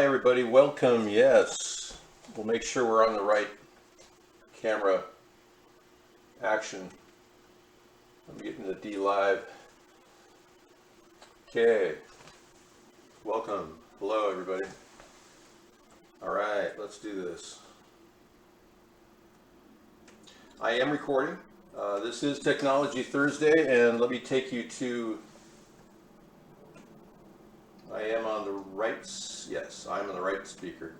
Hi everybody, welcome. Yes, we'll make sure we're on the right camera action. I'm getting the D live. Okay, welcome. Hello everybody. All right, let's do this. I am recording. This is Technology Thursday, and let me take you to. I am on the right. Yes, I'm on the right speaker.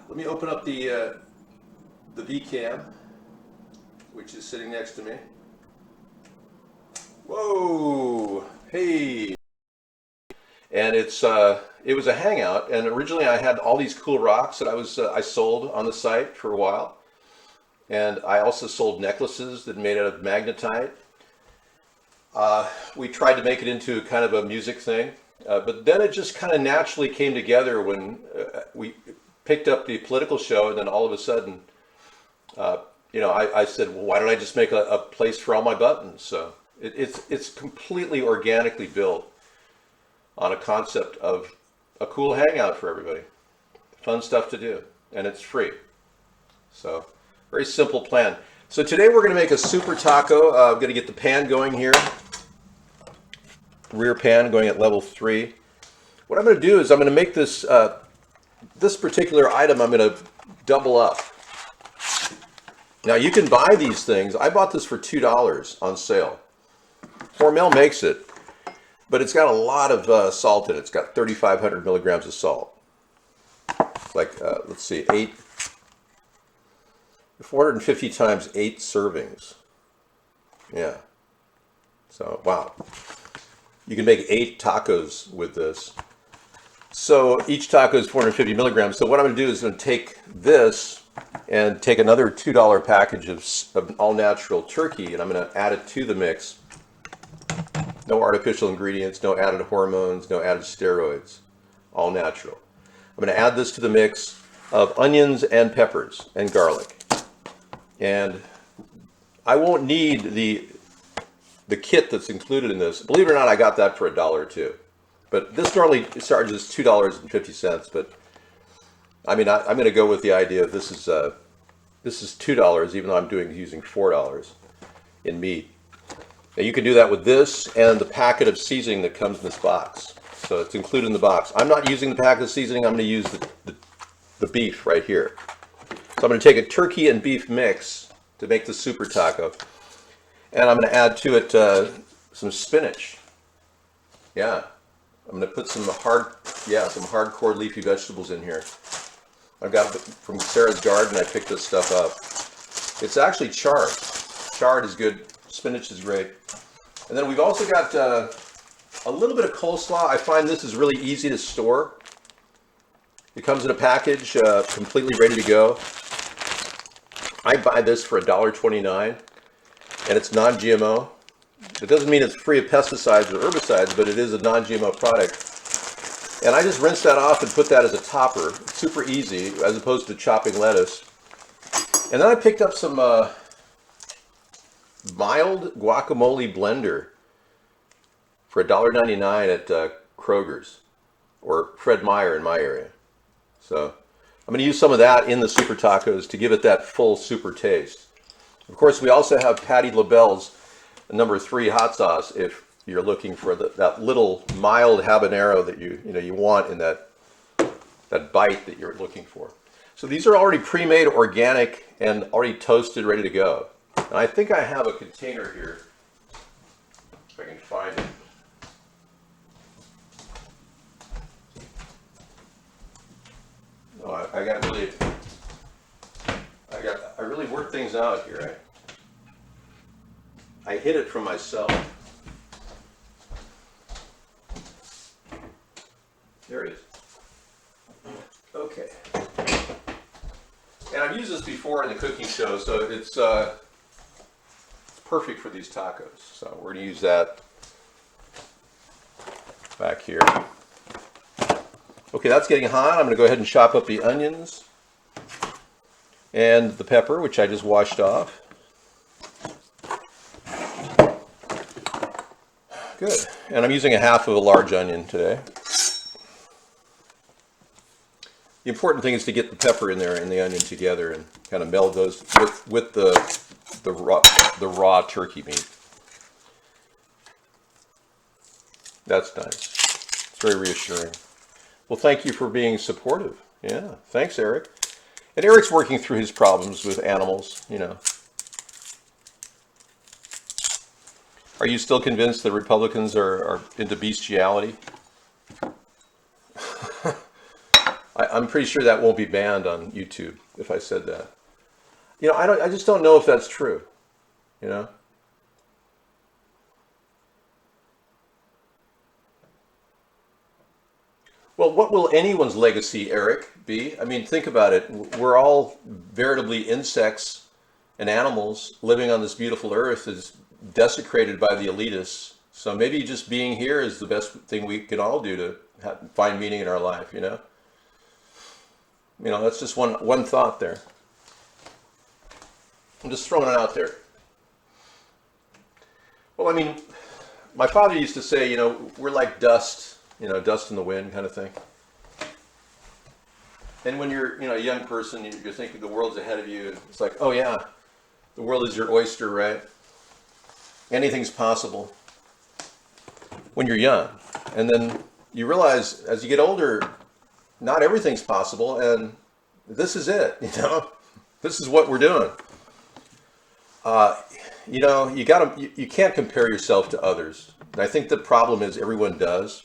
Let me open up the VCam, which is sitting next to me. Whoa! Hey! And it was a hangout, and originally I had all these cool rocks that I sold on the site for a while, and I also sold necklaces that made out of magnetite. We tried to make it into kind of a music thing, but then it just kind of naturally came together when we picked up the political show, and then all of a sudden, I said, well, why don't I just make a place for all my buttons? So it's completely organically built on a concept of a cool hangout for everybody. Fun stuff to do, and it's free. So very simple plan. So today we're going to make a super taco. I'm going to get the pan going here. Rear pan going at level 3. What I'm going to do is I'm going to make this this particular item, I'm going to double up. Now you can buy these things. I bought this for $2 on sale. Hormel makes it, but it's got a lot of salt in it. It's got 3,500 milligrams of salt. It's like, let's see, 450 times 8 servings. Yeah. So, wow. You can make 8 tacos with this. So each taco is 450 milligrams. So what I'm going to do is I'm going to take this and take another $2 package of all-natural turkey, and I'm going to add it to the mix. No artificial ingredients, no added hormones, no added steroids. All natural. I'm going to add this to the mix of onions and peppers and garlic. And I won't need the kit that's included in this. Believe it or not, I got that for $1 or $2. But this normally charges $2.50. But I mean, I'm going to go with the idea of this is $2, even though I'm using $4 in meat. Now you can do that with this and the packet of seasoning that comes in this box. So it's included in the box. I'm not using the packet of seasoning. I'm going to use the beef right here. So I'm going to take a turkey and beef mix to make the super taco. And I'm going to add to it some spinach. Yeah. I'm going to put some hardcore leafy vegetables in here. I've got it from Sarah's garden. I picked this stuff up. It's actually chard. Chard is good. Spinach is great. And then we've also got a little bit of coleslaw. I find this is really easy to store. It comes in a package, completely ready to go. I buy this for $1.29, and it's non-GMO. It doesn't mean it's free of pesticides or herbicides, but it is a non-GMO product. And I just rinse that off and put that as a topper. It's super easy, as opposed to chopping lettuce. And then I picked up some mild guacamole blender for $1.99 at Kroger's, or Fred Meyer in my area. So I'm going to use some of that in the super tacos to give it that full super taste. Of course, we also have Patty Labelle's number 3 hot sauce if you're looking for that little mild habanero that you want in that bite that you're looking for. So these are already pre-made, organic, and already toasted, ready to go. And I think I have a container here, if I can find it. Oh, I really worked things out here. I hid it from myself. There it is. Okay. And I've used this before in the cooking show, so it's perfect for these tacos. So we're going to use that back here. Okay, that's getting hot. I'm going to go ahead and chop up the onions and the pepper, which I just washed off. Good. And I'm using a half of a large onion today. The important thing is to get the pepper in there and the onion together and kind of meld those with the raw turkey meat. That's nice. It's very reassuring. Well, thank you for being supportive. Yeah, thanks, Eric. And Eric's working through his problems with animals, you know. Are you still convinced that Republicans are into bestiality? I'm pretty sure that won't be banned on YouTube if I said that. You know, I just don't know if that's true, you know. Well, what will anyone's legacy, Eric, be? I mean, think about it. We're all veritably insects and animals living on this beautiful earth is desecrated by the elitists. So maybe just being here is the best thing we can all do to find meaning in our life, you know? You know, that's just one thought there. I'm just throwing it out there. Well, I mean, my father used to say, you know, we're like dust. You know, dust in the wind kind of thing. And when you're, you know, a young person, you're thinking the world's ahead of you. It's like, oh yeah, the world is your oyster, right? Anything's possible when you're young. And then you realize as you get older, not everything's possible. And this is it, you know, this is what we're doing. You know, you can't compare yourself to others. And I think the problem is everyone does.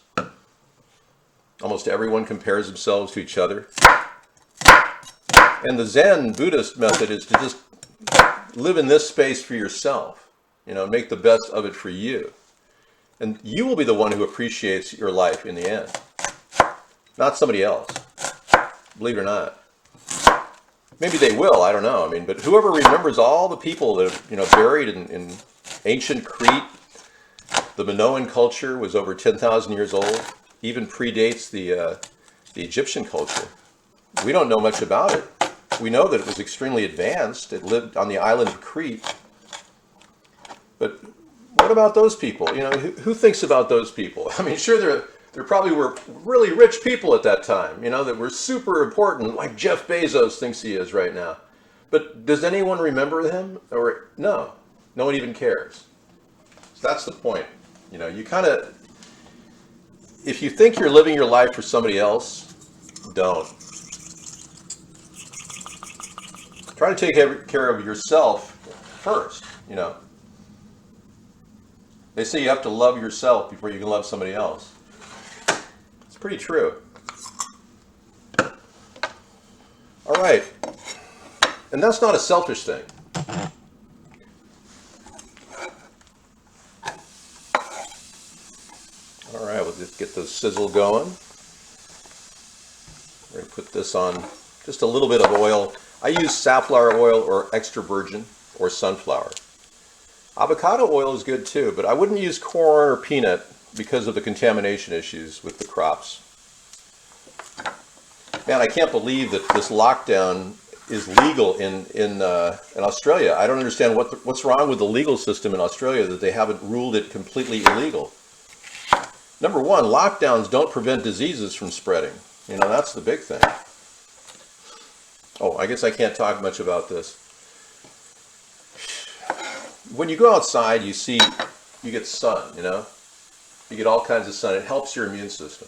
Almost everyone compares themselves to each other. And the Zen Buddhist method is to just live in this space for yourself, you know, make the best of it for you. And you will be the one who appreciates your life in the end, not somebody else, believe it or not. Maybe they will, I don't know. I mean, but whoever remembers all the people that are, you know, buried in ancient Crete, the Minoan culture was over 10,000 years old. Even predates the Egyptian culture. We don't know much about it. We know that it was extremely advanced. It lived on the island of Crete. But what about those people? You know, who thinks about those people? I mean, sure, there probably were really rich people at that time, you know, that were super important, like Jeff Bezos thinks he is right now. But does anyone remember him? Or no, no one even cares. So that's the point. You know, you kind of, if you think you're living your life for somebody else, don't. Try to take care of yourself first, you know. They say you have to love yourself before you can love somebody else. It's pretty true. All right. And that's not a selfish thing. All right, we'll just get the sizzle going. We're going to put this on just a little bit of oil. I use safflower oil or extra virgin or sunflower. Avocado oil is good too, but I wouldn't use corn or peanut because of the contamination issues with the crops. Man, I can't believe that this lockdown is legal in Australia. I don't understand what's wrong with the legal system in Australia that they haven't ruled it completely illegal. Number one, lockdowns don't prevent diseases from spreading. You know, that's the big thing. Oh, I guess I can't talk much about this. When you go outside, you get sun, you know? You get all kinds of sun. It helps your immune system.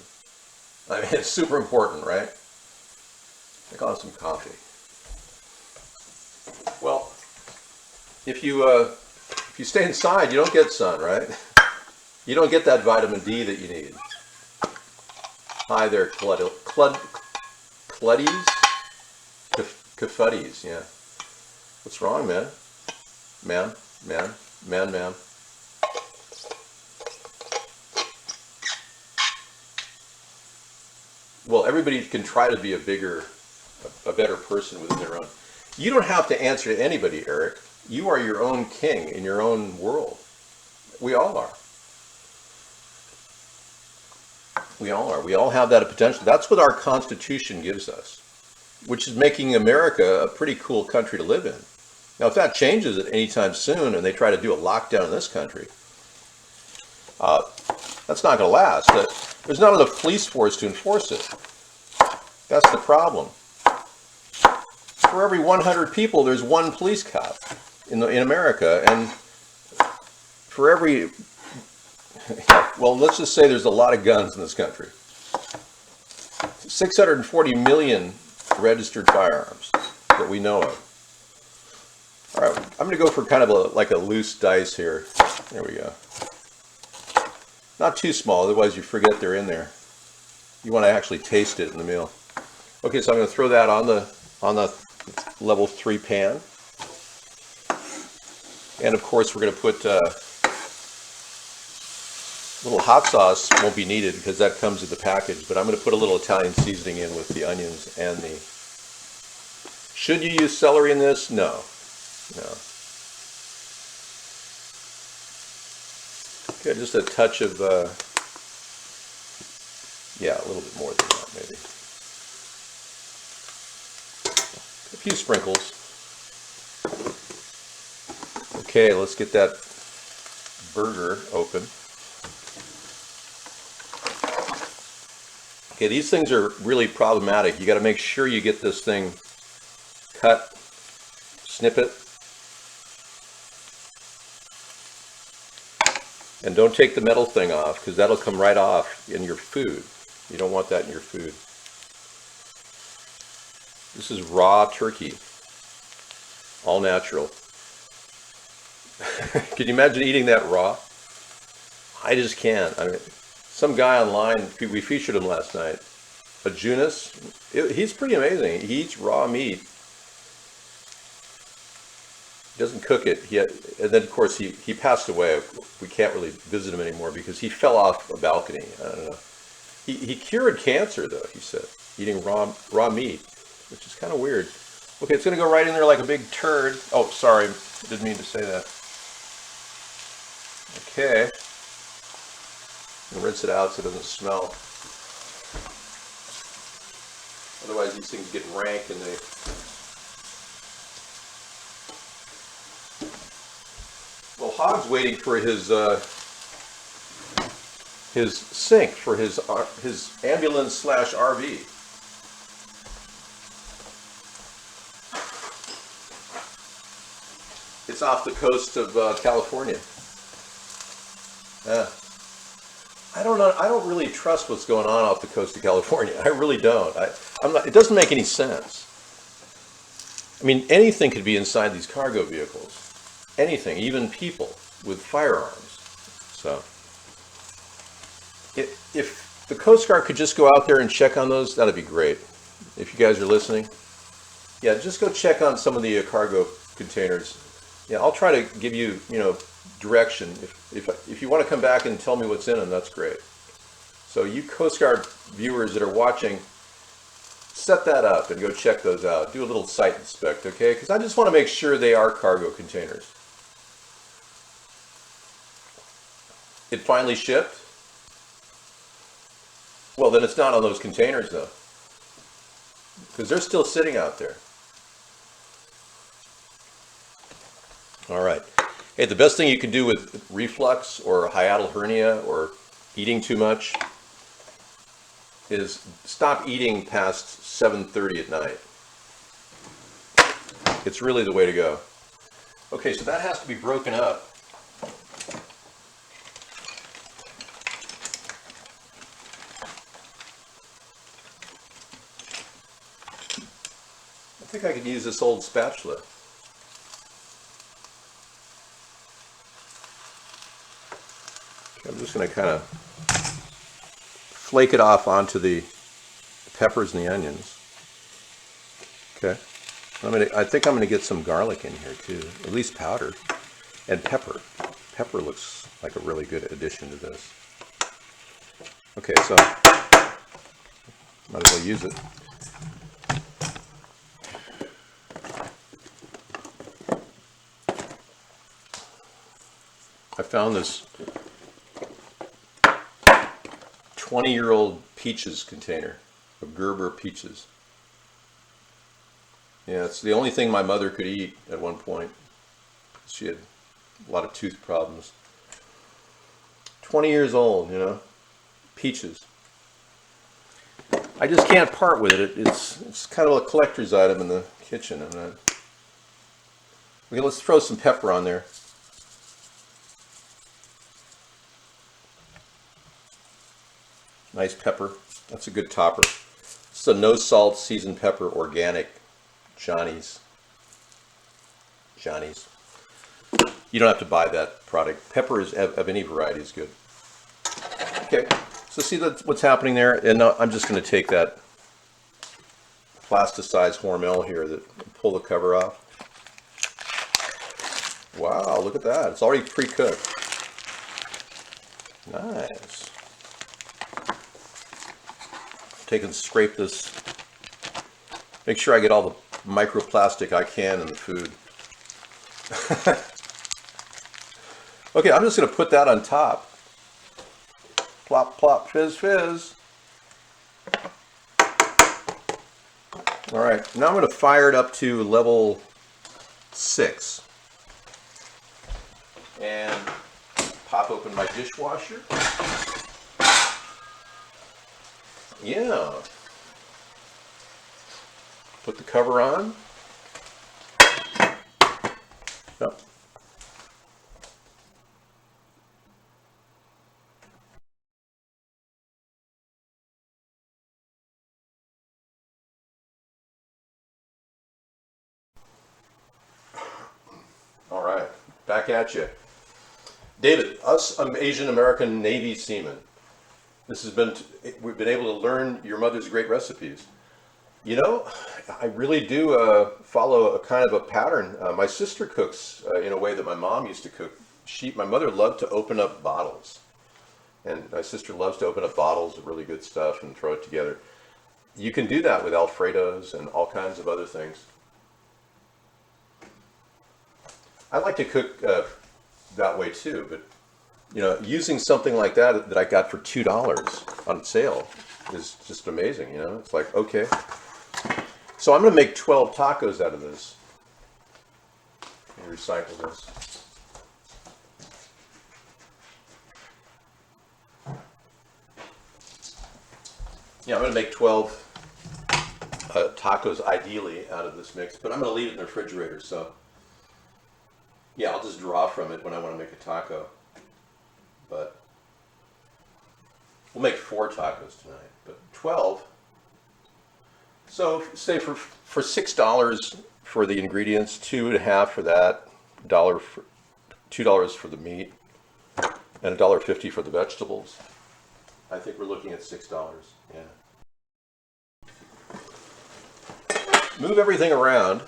I mean, it's super important, right? I got some coffee. Well, if you stay inside, you don't get sun, right? You don't get that vitamin D that you need. Hi there, Cluddies? Cafuddies, yeah. What's wrong, man? Man. Well, everybody can try to be a better person within their own. You don't have to answer to anybody, Eric. You are your own king in your own world. We all are. We all are. We all have that potential. That's what our Constitution gives us, which is making America a pretty cool country to live in. Now, if that changes at any time soon and they try to do a lockdown in this country, that's not going to last. There's not enough police force to enforce it. That's the problem. For every 100 people, there's one police cop in America, and for every, well, let's just say there's a lot of guns in this country. 640 million registered firearms that we know of. All right, I'm going to go for kind of like a loose dice here. There we go. Not too small, otherwise you forget they're in there. You want to actually taste it in the meal. Okay, so I'm going to throw that on the level 3 pan. And of course we're going to put little hot sauce won't be needed because that comes in the package, but I'm going to put a little Italian seasoning in with the onions and the... Should you use celery in this? No. No. Okay, just a touch of, yeah, a little bit more than that maybe. A few sprinkles. Okay, let's get that burger open. Okay, these things are really problematic. You got to make sure you get this thing cut, snip it, and don't take the metal thing off because that'll come right off in your food. You don't want that in your food. This is raw turkey, all natural. Can you imagine eating that raw? I just can't. I mean, some guy online, we featured him last night, a Junus. He's pretty amazing. He eats raw meat. He doesn't cook it. And then of course he passed away. We can't really visit him anymore because he fell off a balcony. I don't know. He cured cancer though, he said, eating raw meat, which is kind of weird. Okay, it's going to go right in there like a big turd. Oh, sorry, didn't mean to say that. Okay. And rinse it out so it doesn't smell. Otherwise these things get rank and they... Well, Hog's waiting for his sink for his ambulance / RV. It's off the coast of California. I don't know. I don't really trust what's going on off the coast of California. I really don't. I'm not. It doesn't make any sense. I mean, anything could be inside these cargo vehicles. Anything, even people with firearms. So, if the Coast Guard could just go out there and check on those, that'd be great. If you guys are listening, yeah, just go check on some of the cargo containers. Yeah, I'll try to give you, direction. If you want to come back and tell me what's in them, that's great. So you Coast Guard viewers that are watching, set that up and go check those out. Do a little site inspect, okay? Because I just want to make sure they are cargo containers. It finally shipped? Well, then it's not on those containers, though. Because they're still sitting out there. All right. Hey, the best thing you can do with reflux or hiatal hernia or eating too much is stop eating past 7:30 at night. It's really the way to go. Okay, so that has to be broken up. I think I could use this old spatula. Okay, I'm just going to kind of flake it off onto the peppers and the onions. Okay. I think I'm going to get some garlic in here too, at least powdered, and pepper. Pepper looks like a really good addition to this. Okay, so might as well use it. I found this 20-year-old peaches container of Gerber peaches. Yeah, it's the only thing my mother could eat at one point. She had a lot of tooth problems. 20 years old, peaches. I just can't part with it. It's kind of a collector's item in the kitchen. Okay, let's throw some pepper on there. Nice pepper. That's a good topper. It's a no salt seasoned pepper, organic Johnny's. You don't have to buy that product. Pepper is of any variety is good. Okay, so see what's happening there, and now I'm just going to take that plasticized Hormel here that pull the cover off. Wow, look at that! It's already pre-cooked. Nice. Take and scrape this. Make sure I get all the microplastic I can in the food. Okay, I'm just going to put that on top. Plop, plop, fizz, fizz. All right, now I'm going to fire it up to level 6. And pop open my dishwasher. Yeah. Put the cover on. Yep. All right, back at you. David, us Asian American Navy seamen. We've been able to learn your mother's great recipes. You know, I really do follow a kind of a pattern. My sister cooks in a way that my mom used to cook. My mother loved to open up bottles. And my sister loves to open up bottles of really good stuff and throw it together. You can do that with Alfredos and all kinds of other things. I like to cook that way too, but you know, using something like that I got for $2 on sale is just amazing. You know, it's like, okay. So I'm going to make 12 tacos out of this. Let me recycle this. Yeah, I'm going to make 12 tacos ideally out of this mix, but I'm going to leave it in the refrigerator. So yeah, I'll just draw from it when I want to make a taco. But we'll make 4 tacos tonight, but 12. So say for $6 for the ingredients, $2.50 for that, $2 for the meat, and $1.50 for the vegetables. I think we're looking at $6. Yeah. Move everything around.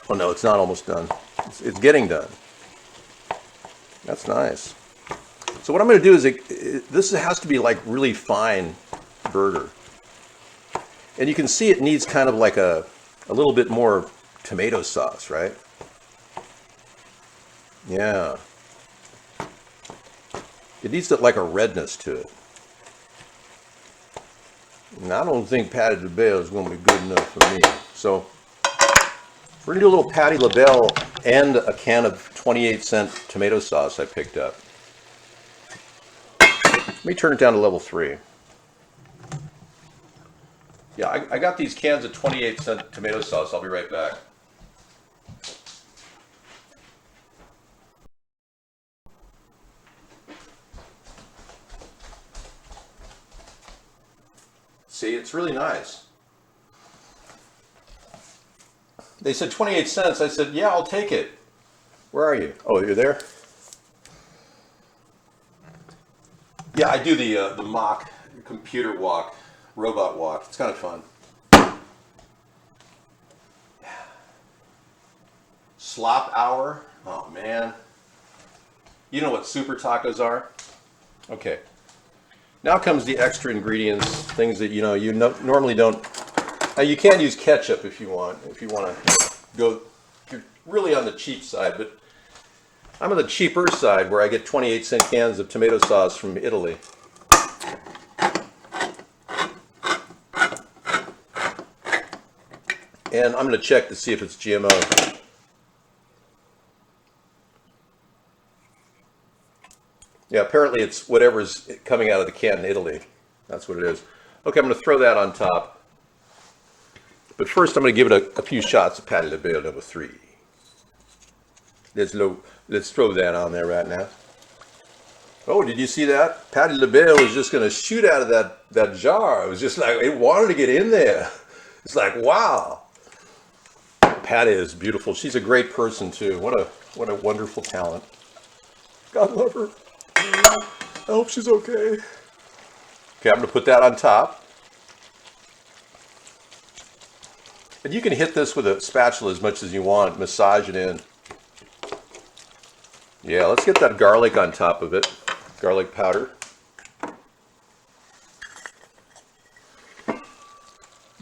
Oh no, it's not almost done. It's getting done. That's nice. So what I'm going to do is, this has to be like really fine burger. And you can see it needs kind of like a little bit more tomato sauce, right? Yeah. It needs like a redness to it. And I don't think patty Labelle is going to be good enough for me. So we're going to do a little patty Labelle and a can of 28-cent tomato sauce I picked up. Let me turn it down to level 3. Yeah, I got these cans of 28-cent tomato sauce. I'll be right back. See, it's really nice. They said 28 cents. I said, yeah, I'll take it. Where are you? Oh, you're there? Yeah, I do the mock computer walk, robot walk. It's kind of fun. Slop hour. Oh, man. You know what SuperTacos are? Okay. Now comes the extra ingredients, things that you normally don't. You can use ketchup if you want to go. You're really on the cheap side, but I'm on the cheaper side where I get 28-cent cans of tomato sauce from Italy. And I'm going to check to see if it's GMO. Yeah, apparently it's whatever's coming out of the can in Italy. That's what it is. Okay, I'm going to throw that on top. But first, I'm going to give it a few shots of Pâte Labelle number 3. Let's throw that on there right now. Oh, did you see that? Pâte Labelle was just going to shoot out of that jar. It was just like, it wanted to get in there. It's like, wow. Pâte is beautiful. She's a great person, too. What a wonderful talent. God love her. I hope she's okay. Okay, I'm going to put that on top. And you can hit this with a spatula as much as you want. Massage it in. Yeah, let's get that garlic on top of it. Garlic powder.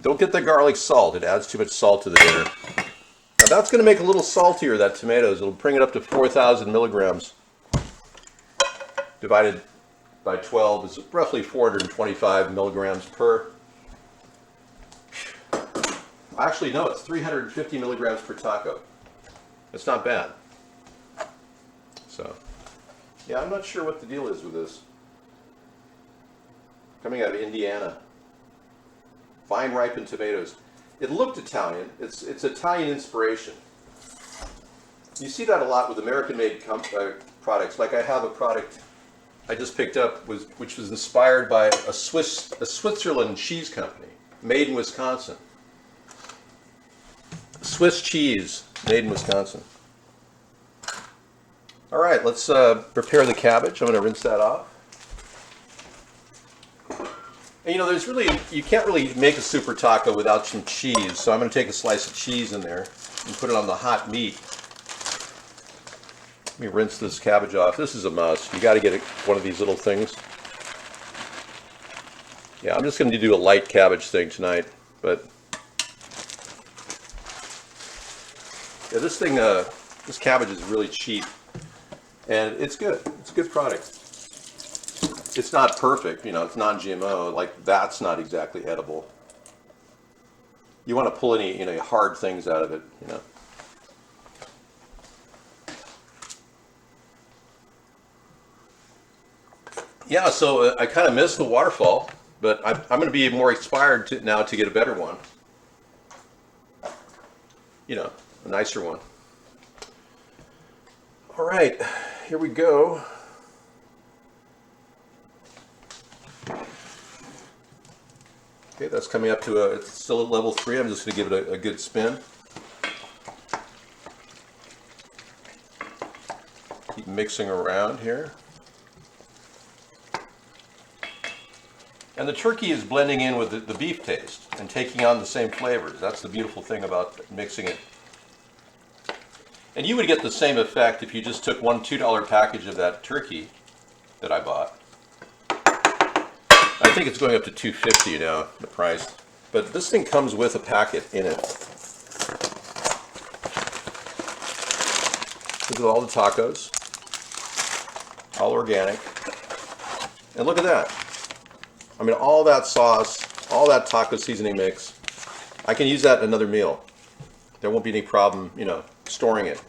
Don't get the garlic salt. It adds too much salt to the dinner. Now that's going to make it a little saltier, that tomatoes. It'll bring it up to 4,000 milligrams. Divided by 12 is roughly 425 milligrams per. Actually, no, it's 350 milligrams per taco. It's not bad. So, yeah, I'm not sure what the deal is with this. Coming out of Indiana. Fine ripened tomatoes. It looked Italian. It's Italian inspiration. You see that a lot with American-made products. Like I have a product I just picked up which was inspired by a Switzerland cheese company, made in Wisconsin. Swiss cheese, made in Wisconsin. All right, let's prepare the cabbage. I'm going to rinse that off. And you can't really make a super taco without some cheese, so I'm going to take a slice of cheese in there and put it on the hot meat. Let me rinse this cabbage off. This is a must. You got to get one of these little things. Yeah, I'm just going to do a light cabbage thing tonight, but yeah, this cabbage is really cheap, and it's good. It's a good product. It's not perfect, it's non-GMO. Like, that's not exactly edible. You want to pull any, hard things out of it, Yeah, so I kind of missed the waterfall, but I'm going to be more inspired now to get a better one. A nicer one. All right, here we go. Okay, that's coming up to it's still at level 3. I'm just going to give it a good spin. Keep mixing around here. And the turkey is blending in with the beef taste and taking on the same flavors. That's the beautiful thing about mixing it. And you would get the same effect if you just took one $2 package of that turkey that I bought. I think it's going up to $2.50 now, the price. But this thing comes with a packet in it. Look at all the tacos. All organic. And look at that. I mean, all that sauce, all that taco seasoning mix. I can use that in another meal. There won't be any problem, storing it.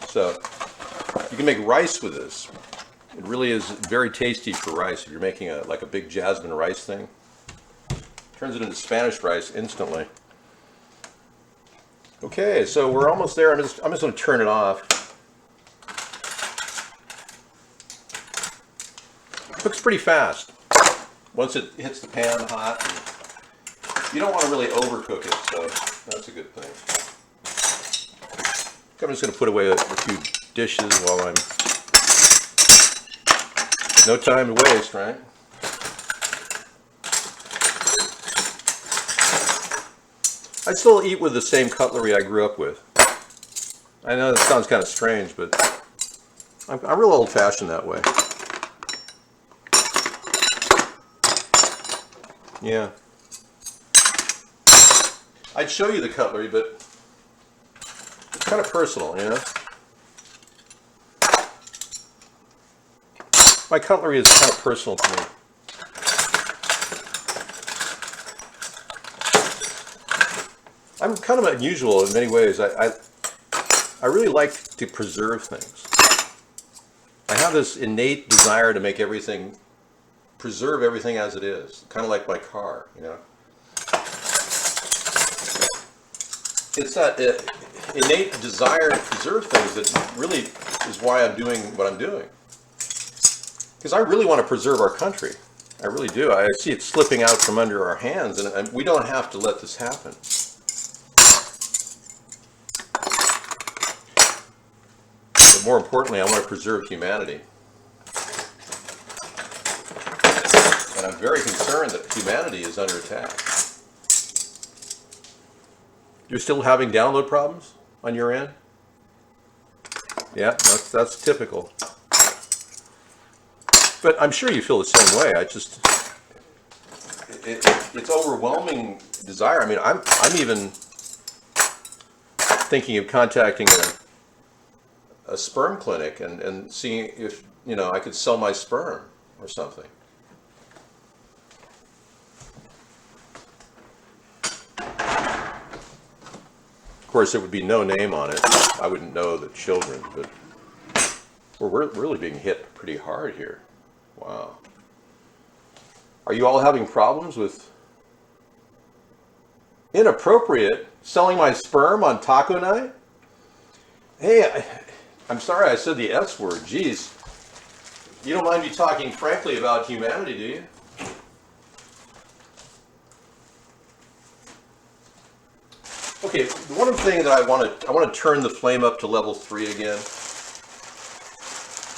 So you can make rice with this. It really is very tasty for rice. If you're making like a big jasmine rice thing, turns it into Spanish rice instantly. Okay, so we're almost there. I'm just going to turn it off. It cooks pretty fast once it hits the pan hot. You don't want to really overcook it, so that's a good thing. I'm just going to put away a few dishes while I'm... No time to waste, right? I still eat with the same cutlery I grew up with. I know that sounds kind of strange, but I'm real old-fashioned that way. Yeah. I'd show you the cutlery, but it's kind of personal, My cutlery is kind of personal to me. I'm kind of unusual in many ways. I really like to preserve things. I have this innate desire to make everything, preserve everything as it is, kind of like my car, you know. It's that innate desire to preserve things that really is why I'm doing what I'm doing. Because I really want to preserve our country. I really do. I see it slipping out from under our hands, and we don't have to let this happen. But more importantly, I want to preserve humanity. And I'm very concerned that humanity is under attack. You're still having download problems on your end? Yeah, that's typical. But I'm sure you feel the same way. It's overwhelming desire. I mean, I'm even thinking of contacting a sperm clinic and seeing if, you know, I could sell my sperm or something. Of course, there would be no name on it. I wouldn't know the children, but we're really being hit pretty hard here. Wow. Are you all having problems with inappropriate selling my sperm on taco night? Hey, I'm sorry I said the S word. Geez. You don't mind me talking frankly about humanity, do you? Okay, one thing that I want to turn the flame up to level 3 again.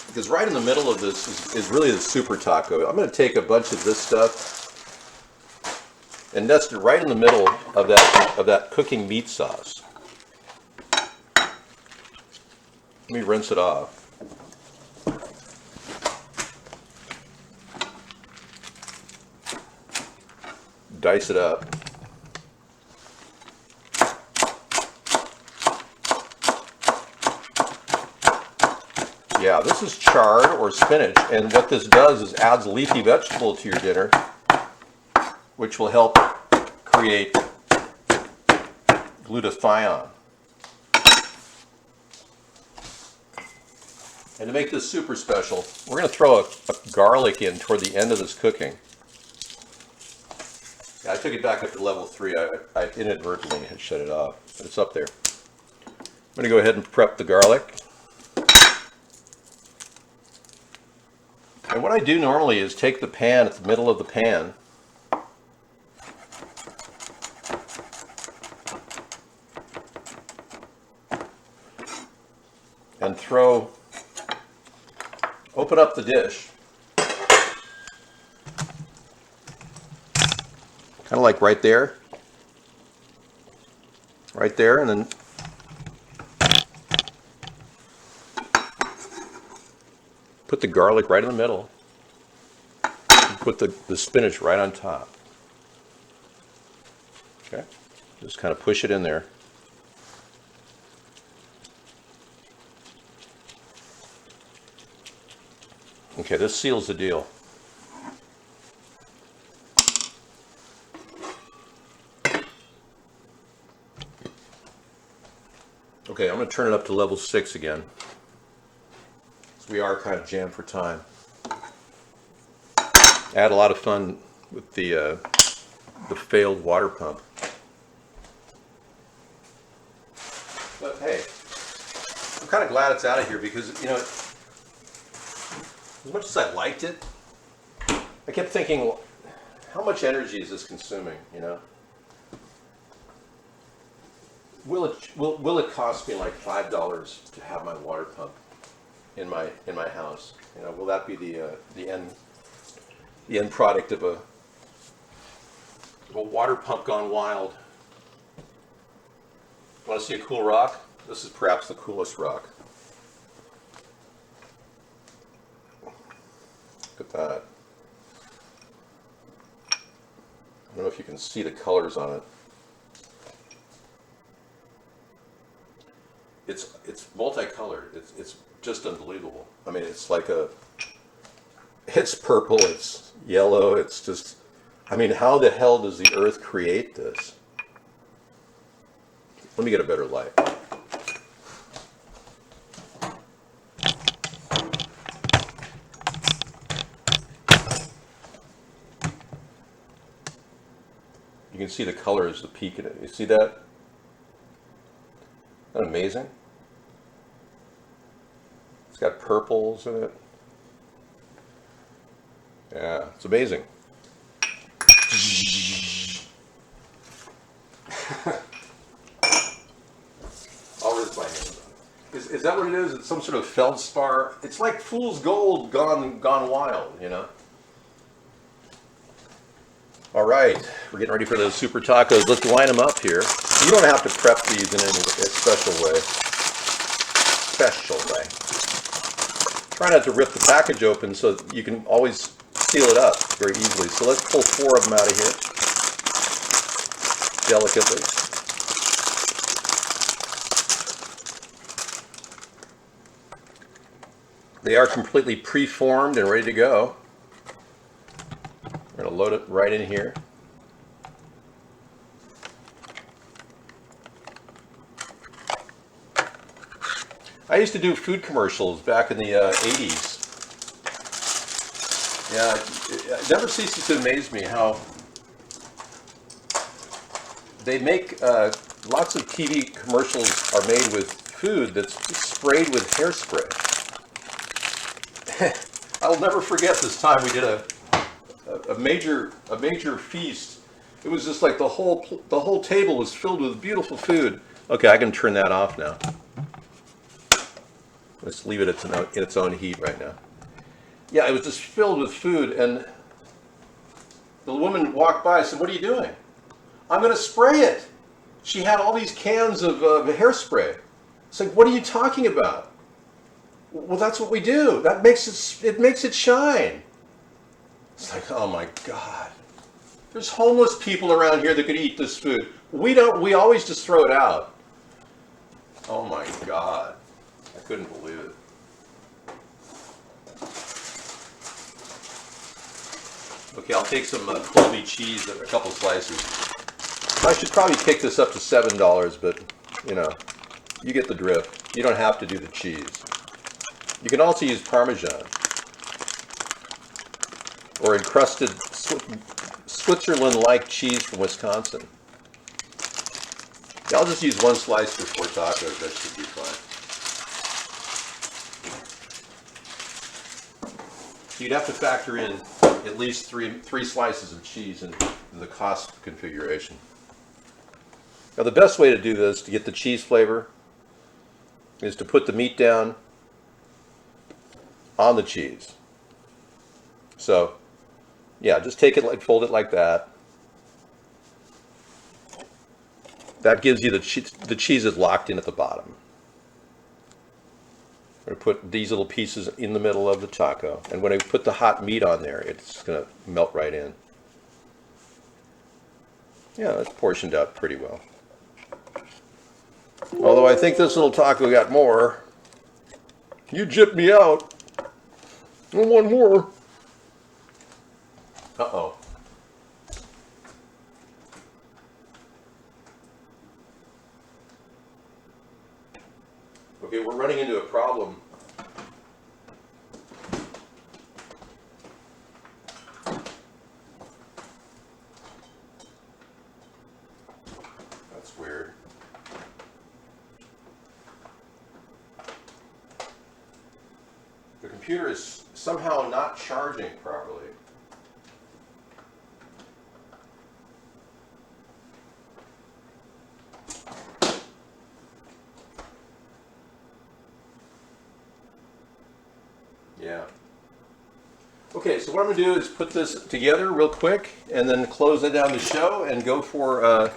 Because right in the middle of this is really the super taco. I'm going to take a bunch of this stuff and nest it right in the middle of that cooking meat sauce. Let me rinse it off. Dice it up. Yeah, this is chard or spinach, and what this does is adds leafy vegetable to your dinner, which will help create glutathione. And to make this super special, we're going to throw a garlic in toward the end of this cooking. Yeah, I took it back up to level 3. I inadvertently had shut it off, but it's up there. I'm going to go ahead and prep the garlic. And what I do normally is take the pan at the middle of the pan and open up the dish, kind of like right there, and then put the garlic right in the middle, and put the spinach right on top. Okay, just kind of push it in there. Okay, this seals the deal. Okay, I'm going to turn it up to level 6 again. So we are kind of jammed for time. I had a lot of fun with the failed water pump. But hey, I'm kind of glad it's out of here because, you know, as much as I liked it, I kept thinking, well, how much energy is this consuming, you know? Will it cost me like $5 to have my water pump in my house? You know, will that be the end product of a water pump gone wild? Want to see a cool rock? This is perhaps the coolest rock. Look at that. I don't know if you can see the colors on it. It's multicolored. It's just unbelievable. I mean, it's like it's purple, it's yellow, it's just, I mean, how the hell does the earth create this? Let me get a better light. can see the colors, the peak in it. You see that? Isn't that amazing? It's got purples in it. Yeah, it's amazing. All this by hand. Is that what it is? It's some sort of feldspar. It's like fool's gold gone wild, you know? All right, we're getting ready for those super tacos. Let's line them up here. You don't have to prep these in any special way. Try not to rip the package open so you can always seal it up very easily. So let's pull 4 of them out of here, delicately. They are completely pre-formed and ready to go. We're going to load it right in here. I used to do food commercials back in the 80s. Yeah, it never ceases to amaze me how they make lots of TV commercials are made with food that's sprayed with hairspray. I'll never forget this time we did a major feast. It was just like the whole table was filled with beautiful food. Okay, I can turn that off now. Let's leave it in its own heat right now. Yeah, it was just filled with food, and the woman walked by and said, "What are you doing?" "I'm going to spray it." She had all these cans of hairspray. It's like, what are you talking about? Well, that's what we do. That makes it shine. It's like, oh my God. There's homeless people around here that could eat this food. We don't. We always just throw it out. Oh my God. I couldn't believe it. Okay, I'll take some Colby cheese, a couple slices. I should probably kick this up to $7, but you know, you get the drift. You don't have to do the cheese. You can also use Parmesan or encrusted Switzerland-like cheese from Wisconsin. Yeah, I'll just use 1 slice for 4 tacos. That should be fine. You'd have to factor in at least three slices of cheese in the cost configuration. Now the best way to do this, to get the cheese flavor, is to put the meat down on the cheese. So, yeah, just take it fold it like that. That gives you the cheese is locked in at the bottom. We're going to put these little pieces in the middle of the taco, and when I put the hot meat on there, it's going to melt right in. Yeah, that's portioned out pretty well. Although I think this little taco got more. You gypped me out. I want more. Uh-oh. Okay, we're running into a problem. That's weird. The computer is somehow not charging properly. Yeah. Okay, so what I'm going to do is put this together real quick and then close it down the show and go for,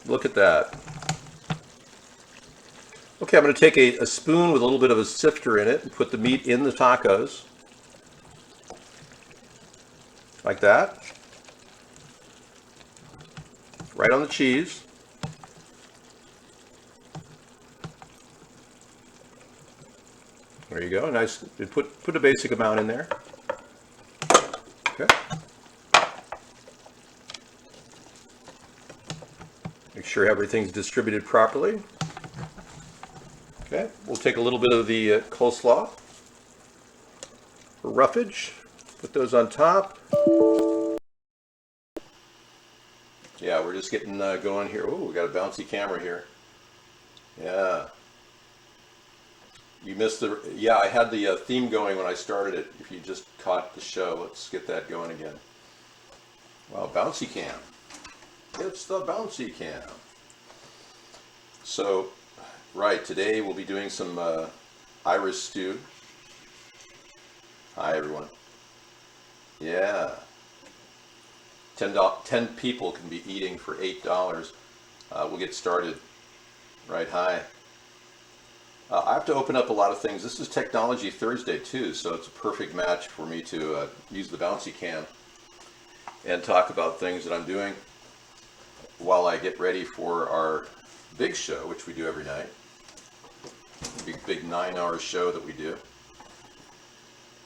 look at that. Okay, I'm going to take a spoon with a little bit of a sifter in it and put the meat in the tacos. Like that. Right on the cheese. There you go. Nice. Put a basic amount in there. Okay. Make sure everything's distributed properly. Okay. We'll take a little bit of the coleslaw for roughage. Put those on top. just getting going here. Oh, we got a bouncy camera here. Yeah. You missed the, yeah, I had the theme going when I started it. If you just caught the show, let's get that going again. Wow, bouncy cam. It's the bouncy cam. So, right, today we'll be doing some Irish stew. Hi, everyone. Yeah. 10 people can be eating for $8. We'll get started. Right, hi. I have to open up a lot of things. This is Technology Thursday too, so it's a perfect match for me to use the bouncy cam and talk about things that I'm doing while I get ready for our big show, which we do every night. Big 9-hour show that we do,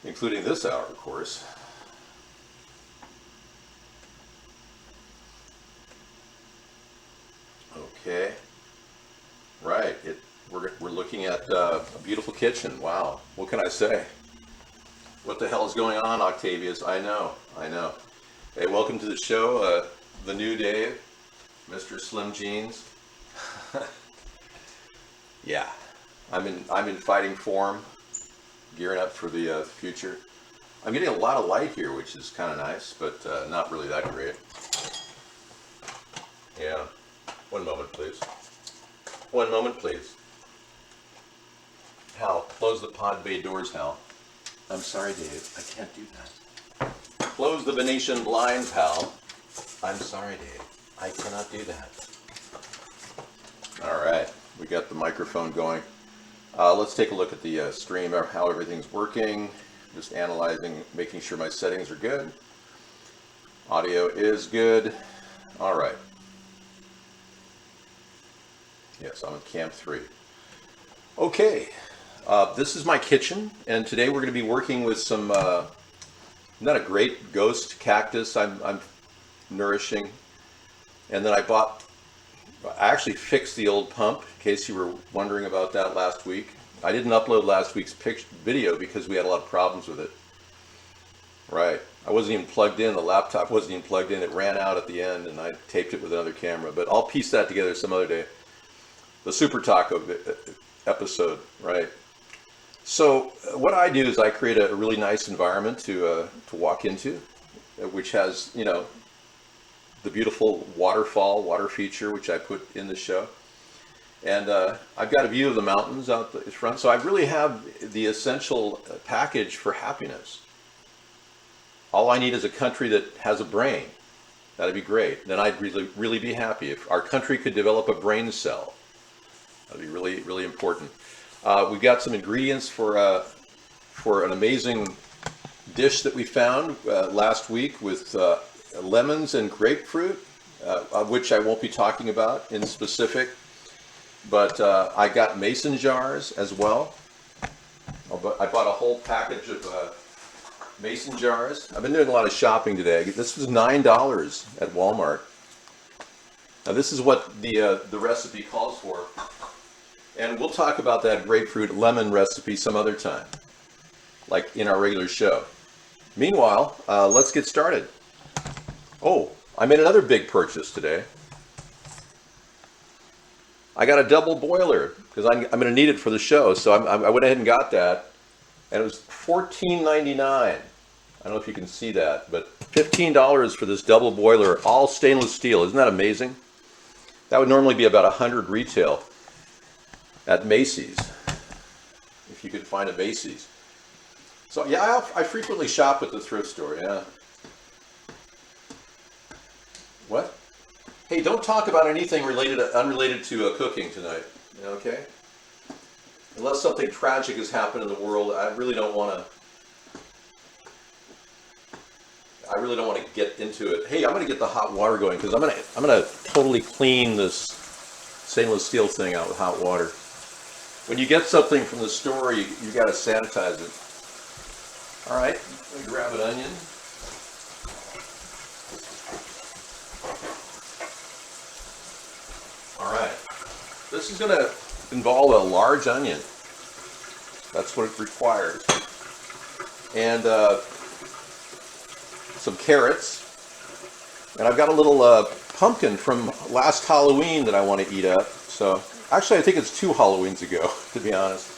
including this hour, of course. Okay, right. We're looking at a beautiful kitchen. Wow, what can I say? What the hell is going on, Octavius? I know. Hey, welcome to the show, the new Dave, Mr. Slim Jeans. Yeah, I'm in fighting form, gearing up for the future. I'm getting a lot of light here, which is kind of nice, but not really that great. Yeah. One moment, please. One moment, please. Hal, close the pod bay doors, Hal. I'm sorry, Dave. I can't do that. Close the Venetian blinds, Hal. I'm sorry, Dave. I cannot do that. All right. We got the microphone going. Let's take a look at the stream, how everything's working. Just analyzing, making sure my settings are good. Audio is good. All right. Yes, I'm in Camp 3. Okay, this is my kitchen, and today we're going to be working with some, not a great ghost cactus I'm nourishing. And then I actually fixed the old pump, in case you were wondering about that last week. I didn't upload last week's video because we had a lot of problems with it. Right, I wasn't even plugged in, the laptop wasn't even plugged in, it ran out at the end, and I taped it with another camera, but I'll piece that together some other day. The Super Taco episode, right? So what I do is I create a really nice environment to walk into, which has, you know, the beautiful water feature, which I put in the show. And I've got a view of the mountains out the front. So I really have the essential package for happiness. All I need is a country that has a brain. That'd be great. Then I'd really be happy if our country could develop a brain cell. That'd be really, really important. We've got some ingredients for an amazing dish that we found last week with lemons and grapefruit, of which I won't be talking about in specific. But I got mason jars as well. I bought a whole package of mason jars. I've been doing a lot of shopping today. This was $9 at Walmart. Now this is what the recipe calls for. And we'll talk about that grapefruit lemon recipe some other time, like in our regular show. Meanwhile, let's get started. Oh, I made another big purchase today. I got a double boiler because I'm going to need it for the show, so I went ahead and got that, and it was $14.99. I don't know if you can see that, but $15 for this double boiler, all stainless steel. Isn't that amazing? That would normally be about $100 retail at Macy's, if you could find a Macy's. So yeah, I frequently shop at the thrift store, yeah. What? Hey, don't talk about anything unrelated to cooking tonight, okay? Unless something tragic has happened in the world, I really don't want to get into it. Hey, I'm going to get the hot water going because I'm going to totally clean this stainless steel thing out with hot water. When you get something from the store, you got to sanitize it. All right, let me grab an onion. All right, this is going to involve a large onion. That's what it requires. And some carrots. And I've got a little pumpkin from last Halloween that I want to eat up. So actually, I think it's 2 Halloweens ago, to be honest.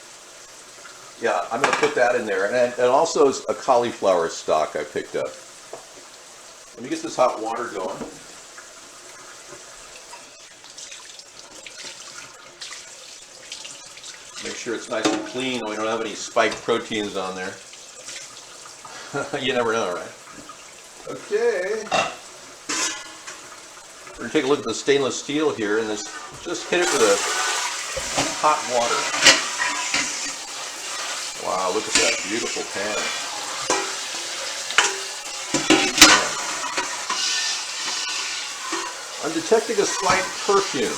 Yeah, I'm going to put that in there. And also is a cauliflower stalk I picked up. Let me get this hot water going. Make sure it's nice and clean. We don't have any spiked proteins on there. You never know, right? Okay. We're going to take a look at the stainless steel here and just hit it with a hot water. Wow, look at that beautiful pan. I'm detecting a slight perfume.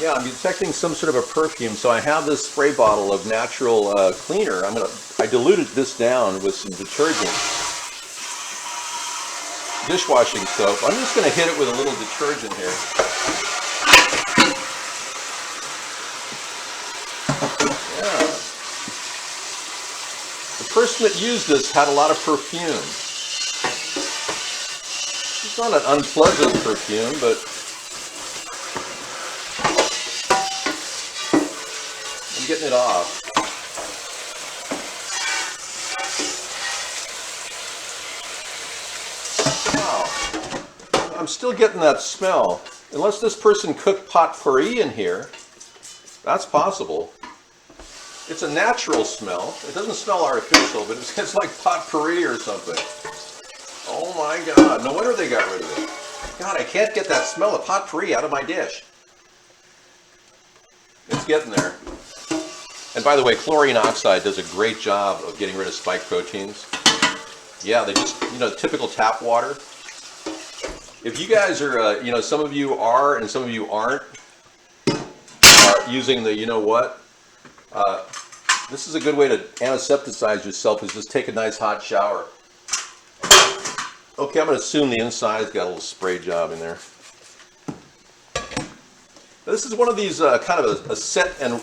Yeah, I'm detecting some sort of a perfume. So I have this spray bottle of natural cleaner. I diluted this down with some detergent, dishwashing soap. I'm just going to hit it with a little detergent here. Yeah. The person that used this had a lot of perfume. It's not an unpleasant perfume, but I'm getting it off. Wow. I'm still getting that smell. Unless this person cooked potpourri in here, that's possible. It's a natural smell. It doesn't smell artificial, but it's like potpourri or something. Oh my God, no wonder they got rid of it. God, I can't get that smell of potpourri out of my dish. It's getting there. And by the way, chlorine oxide does a great job of getting rid of spike proteins. Yeah, they just, typical tap water. If you guys are, some of you are and some of you aren't using the, this is a good way to antisepticize yourself, is just take a nice hot shower. Okay, I'm going to assume the inside's got a little spray job in there. This is one of these kind of a set and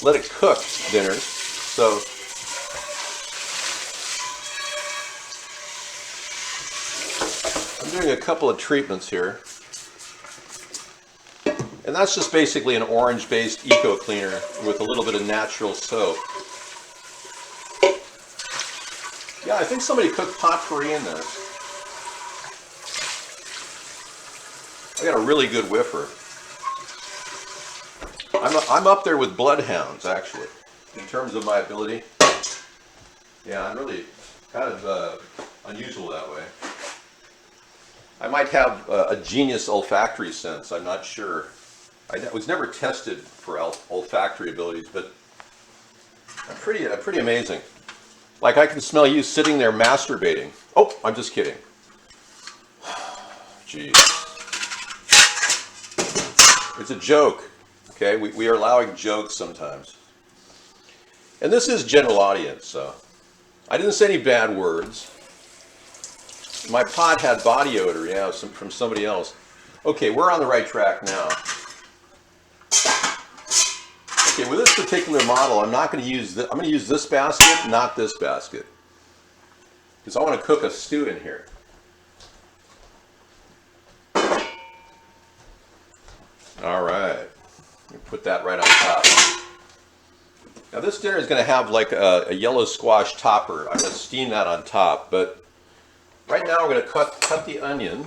let it cook dinners. So I'm doing a couple of treatments here. And that's just basically an orange-based eco cleaner with a little bit of natural soap. Yeah, I think somebody cooked potpourri in this. I got a really good whiffer. I'm up there with bloodhounds, actually, in terms of my ability. Yeah, I'm really kind of unusual that way. I might have a genius olfactory sense, I'm not sure. I was never tested for olfactory abilities, but I'm pretty amazing. Like, I can smell you sitting there masturbating. Oh, I'm just kidding. Jeez. It's a joke, okay? We are allowing jokes sometimes. And this is general audience, so I didn't say any bad words. My pot had body odor, yeah, from somebody else. Okay, we're on the right track now. Okay, with this particular model, I'm not going to use this. I'm going to use this basket, not this basket, because I want to cook a stew in here. All right, put that right on top. Now this dinner is going to have like a yellow squash topper. I'm going to steam that on top, but right now we're going to cut the onion.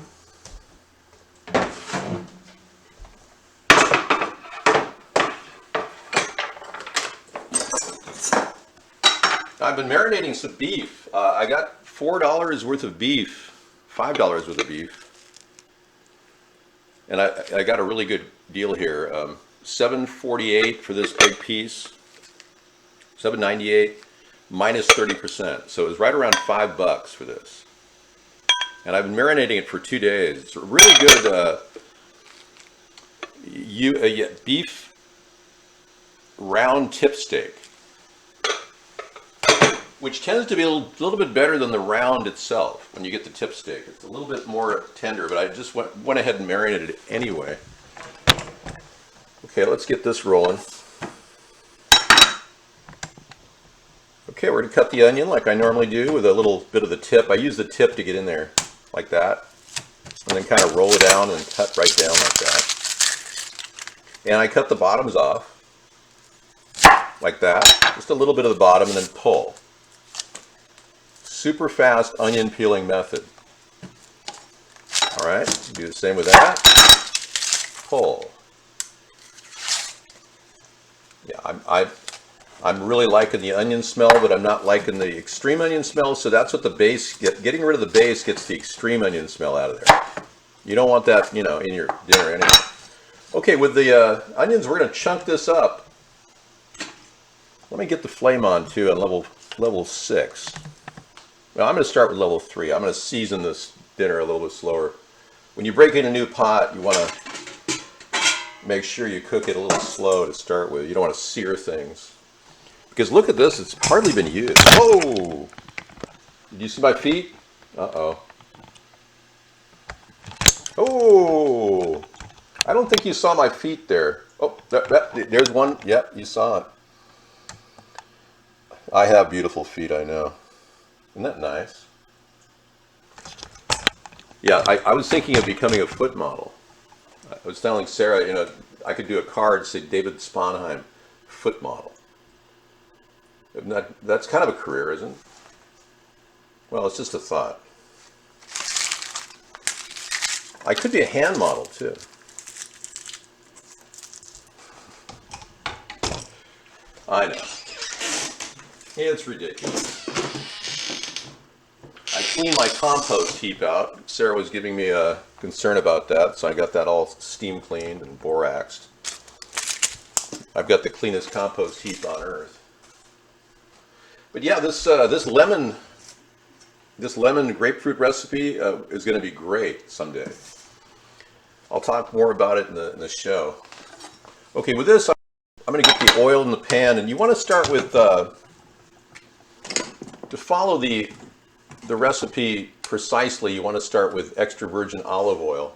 I've been marinating some beef. I got $4 worth of beef, $5 worth of beef. And I got a really good deal here. $7.48 for this big piece. $7.98 minus 30%. So it was right around $5 for this. And I've been marinating it for 2 days. It's a really good beef round tip steak, which tends to be a little bit better than the round itself when you get the tip steak. It's a little bit more tender, but I just went ahead and marinated it anyway. Okay, let's get this rolling. Okay, we're going to cut the onion like I normally do with a little bit of the tip. I use the tip to get in there. like that, and then kind of roll it down and cut right down like that. And I cut the bottoms off like that, just a little bit of the bottom, and then pull. Super fast onion peeling method. All right, do the same with that. Pull. Yeah, I'm really liking the onion smell, but I'm not liking the extreme onion smell. So that's what the base getting rid of the base gets the extreme onion smell out of there. You don't want that, in your dinner anyway. Okay, with the onions, we're going to chunk this up. Let me get the flame on too on level 6. Well, I'm going to start with level 3. I'm going to season this dinner a little bit slower. When you break in a new pot, you want to make sure you cook it a little slow to start with. You don't want to sear things. Because look at this, it's hardly been used. Whoa! Did you see my feet? Uh-oh. Oh! I don't think you saw my feet there. Oh, there's one. Yep, you saw it. I have beautiful feet, I know. Isn't that nice? Yeah, I was thinking of becoming a foot model. I was telling Sarah, I could do a card, say David Sponheim, foot model. That's kind of a career, isn't it? Well, it's just a thought. I could be a hand model, too. I know. It's ridiculous. I cleaned my compost heap out. Sarah was giving me a concern about that, so I got that all steam cleaned and boraxed. I've got the cleanest compost heap on earth. But yeah, this lemon grapefruit recipe is going to be great someday. I'll talk more about it in the show. Okay, with this, I'm going to get the oil in the pan, and you want to start with to follow the recipe precisely. You want to start with extra virgin olive oil.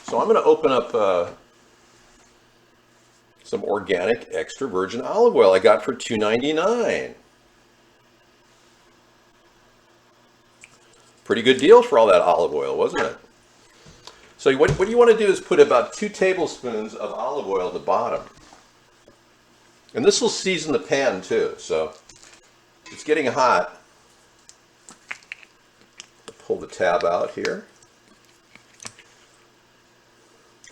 So I'm going to open up some organic extra virgin olive oil I got for $2.99. Pretty good deal for all that olive oil, wasn't it? So what you want to do is put about 2 tablespoons of olive oil at the bottom. And this will season the pan too, so it's getting hot. Pull the tab out here.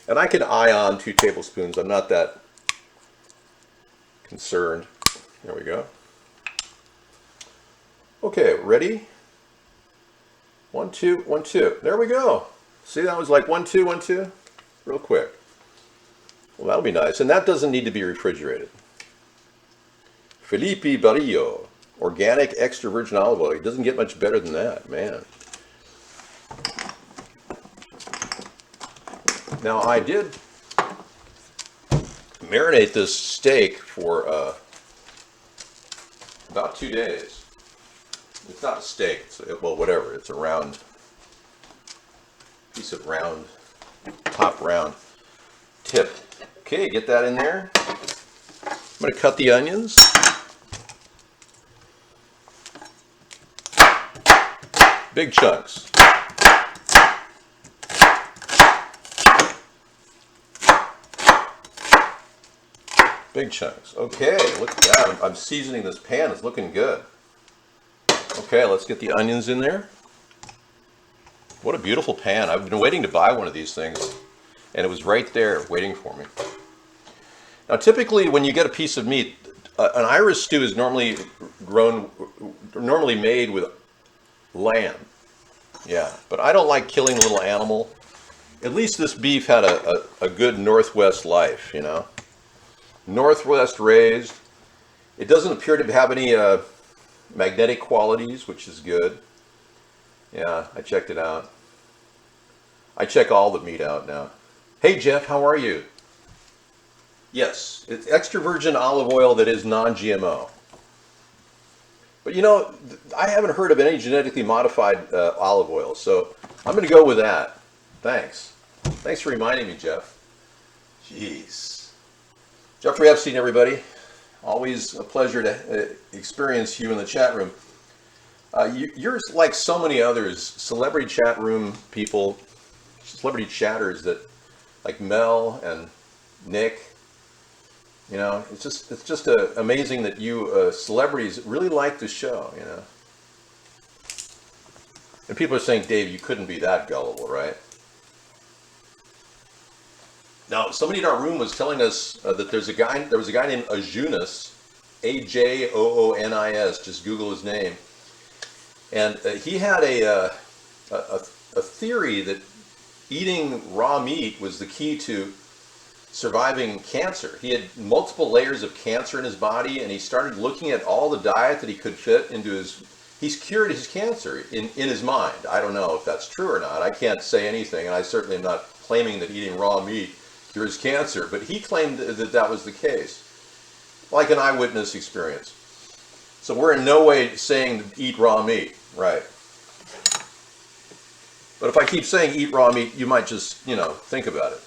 And I can eye on 2 tablespoons. I'm not that concerned. There we go. Okay, ready? 1, 2, 1, 2. There we go. See, that was like 1, 2, 1, 2, real quick. Well, that'll be nice, and that doesn't need to be refrigerated. Felipe Barrillo, organic extra virgin olive oil. It doesn't get much better than that, man. Now, I did marinate this steak for about 2 days. It's not a steak, well, whatever. It's a round piece of top round tip. Okay, get that in there. I'm going to cut the onions. Big chunks. Big chunks. Okay, look at that. I'm seasoning this pan. It's looking good. Okay, let's get the onions in there. What a beautiful pan. I've been waiting to buy one of these things, and it was right there waiting for me. Now, typically when you get a piece of meat, an Irish stew is normally made with lamb. Yeah, but I don't like killing a little animal. At least this beef had a good Northwest life, Northwest raised. It doesn't appear to have any magnetic qualities, which is good. Yeah, I checked it out. I check all the meat out now. Hey Jeff, how are you? Yes, it's extra virgin olive oil that is non-GMO. But I haven't heard of any genetically modified olive oil, so I'm going to go with that. Thanks. Thanks for reminding me, Jeff. Jeez. Jeffrey Epstein, everybody. Always a pleasure to experience you in the chat room. You're like so many others, celebrity chat room people, celebrity chatters that like Mel and Nick. You know, it's just amazing that you celebrities really like the show. You know, and people are saying, Dave, you couldn't be that gullible, right? Now, somebody in our room was telling us that there was a guy named Ajunis, Ajoonis. Just Google his name, and he had a theory that eating raw meat was the key to surviving cancer. He had multiple layers of cancer in his body, and he started looking at all the diet that he could fit into his. He's cured his cancer in his mind. I don't know if that's true or not. I can't say anything, and I certainly am not claiming that eating raw meat cures cancer, but he claimed that that was the case, like an eyewitness experience. So we're in no way saying eat raw meat, right? But if I keep saying eat raw meat, you might just, think about it.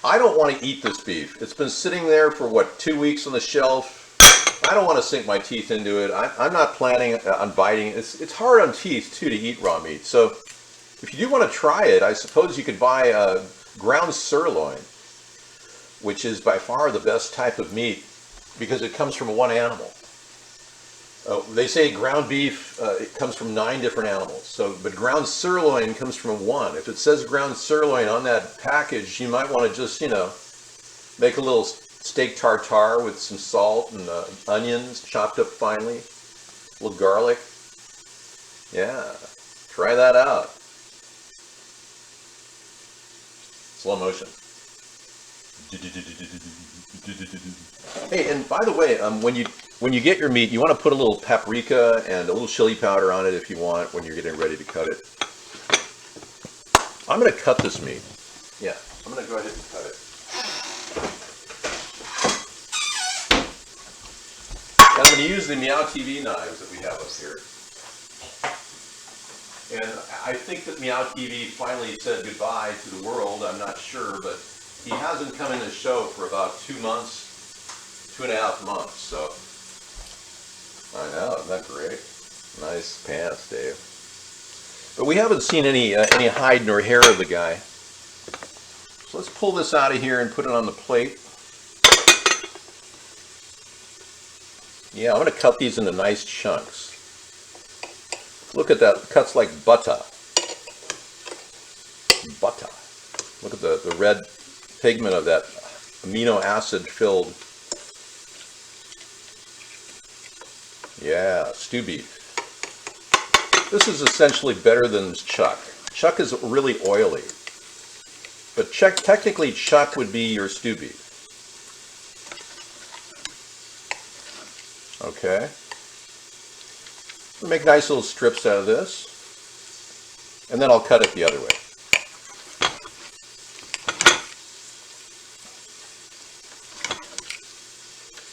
I don't want to eat this beef. It's been sitting there for, 2 weeks on the shelf. I don't want to sink my teeth into it. I'm not planning on biting. It's hard on teeth, too, to eat raw meat. So if you do want to try it, I suppose you could buy ground sirloin, which is by far the best type of meat because it comes from one animal. They say ground beef, it comes from 9 different animals. But ground sirloin comes from one. If it says ground sirloin on that package, you might want to just, make a little steak tartare with some salt and onions chopped up finely, a little garlic. Yeah, try that out. Slow motion. Hey, and by the way, when you get your meat, you want to put a little paprika and a little chili powder on it if you want when you're getting ready to cut it. I'm going to cut this meat. Yeah, I'm going to go ahead and cut it. And I'm going to use the Meow TV knives that we have up here. And I think that Meow TV finally said goodbye to the world. I'm not sure, but he hasn't come in the show for about 2 months, 2.5 months. So I know, isn't that great? Nice pants, Dave. But we haven't seen any hide nor hair of the guy. So let's pull this out of here and put it on the plate. Yeah, I'm going to cut these into nice chunks. Look at that, cuts like butter. Butter. Look at the red pigment of that amino acid filled. Yeah, stew beef. This is essentially better than chuck. Chuck is really oily. But technically chuck would be your stew beef. Okay. We'll make nice little strips out of this. And then I'll cut it the other way.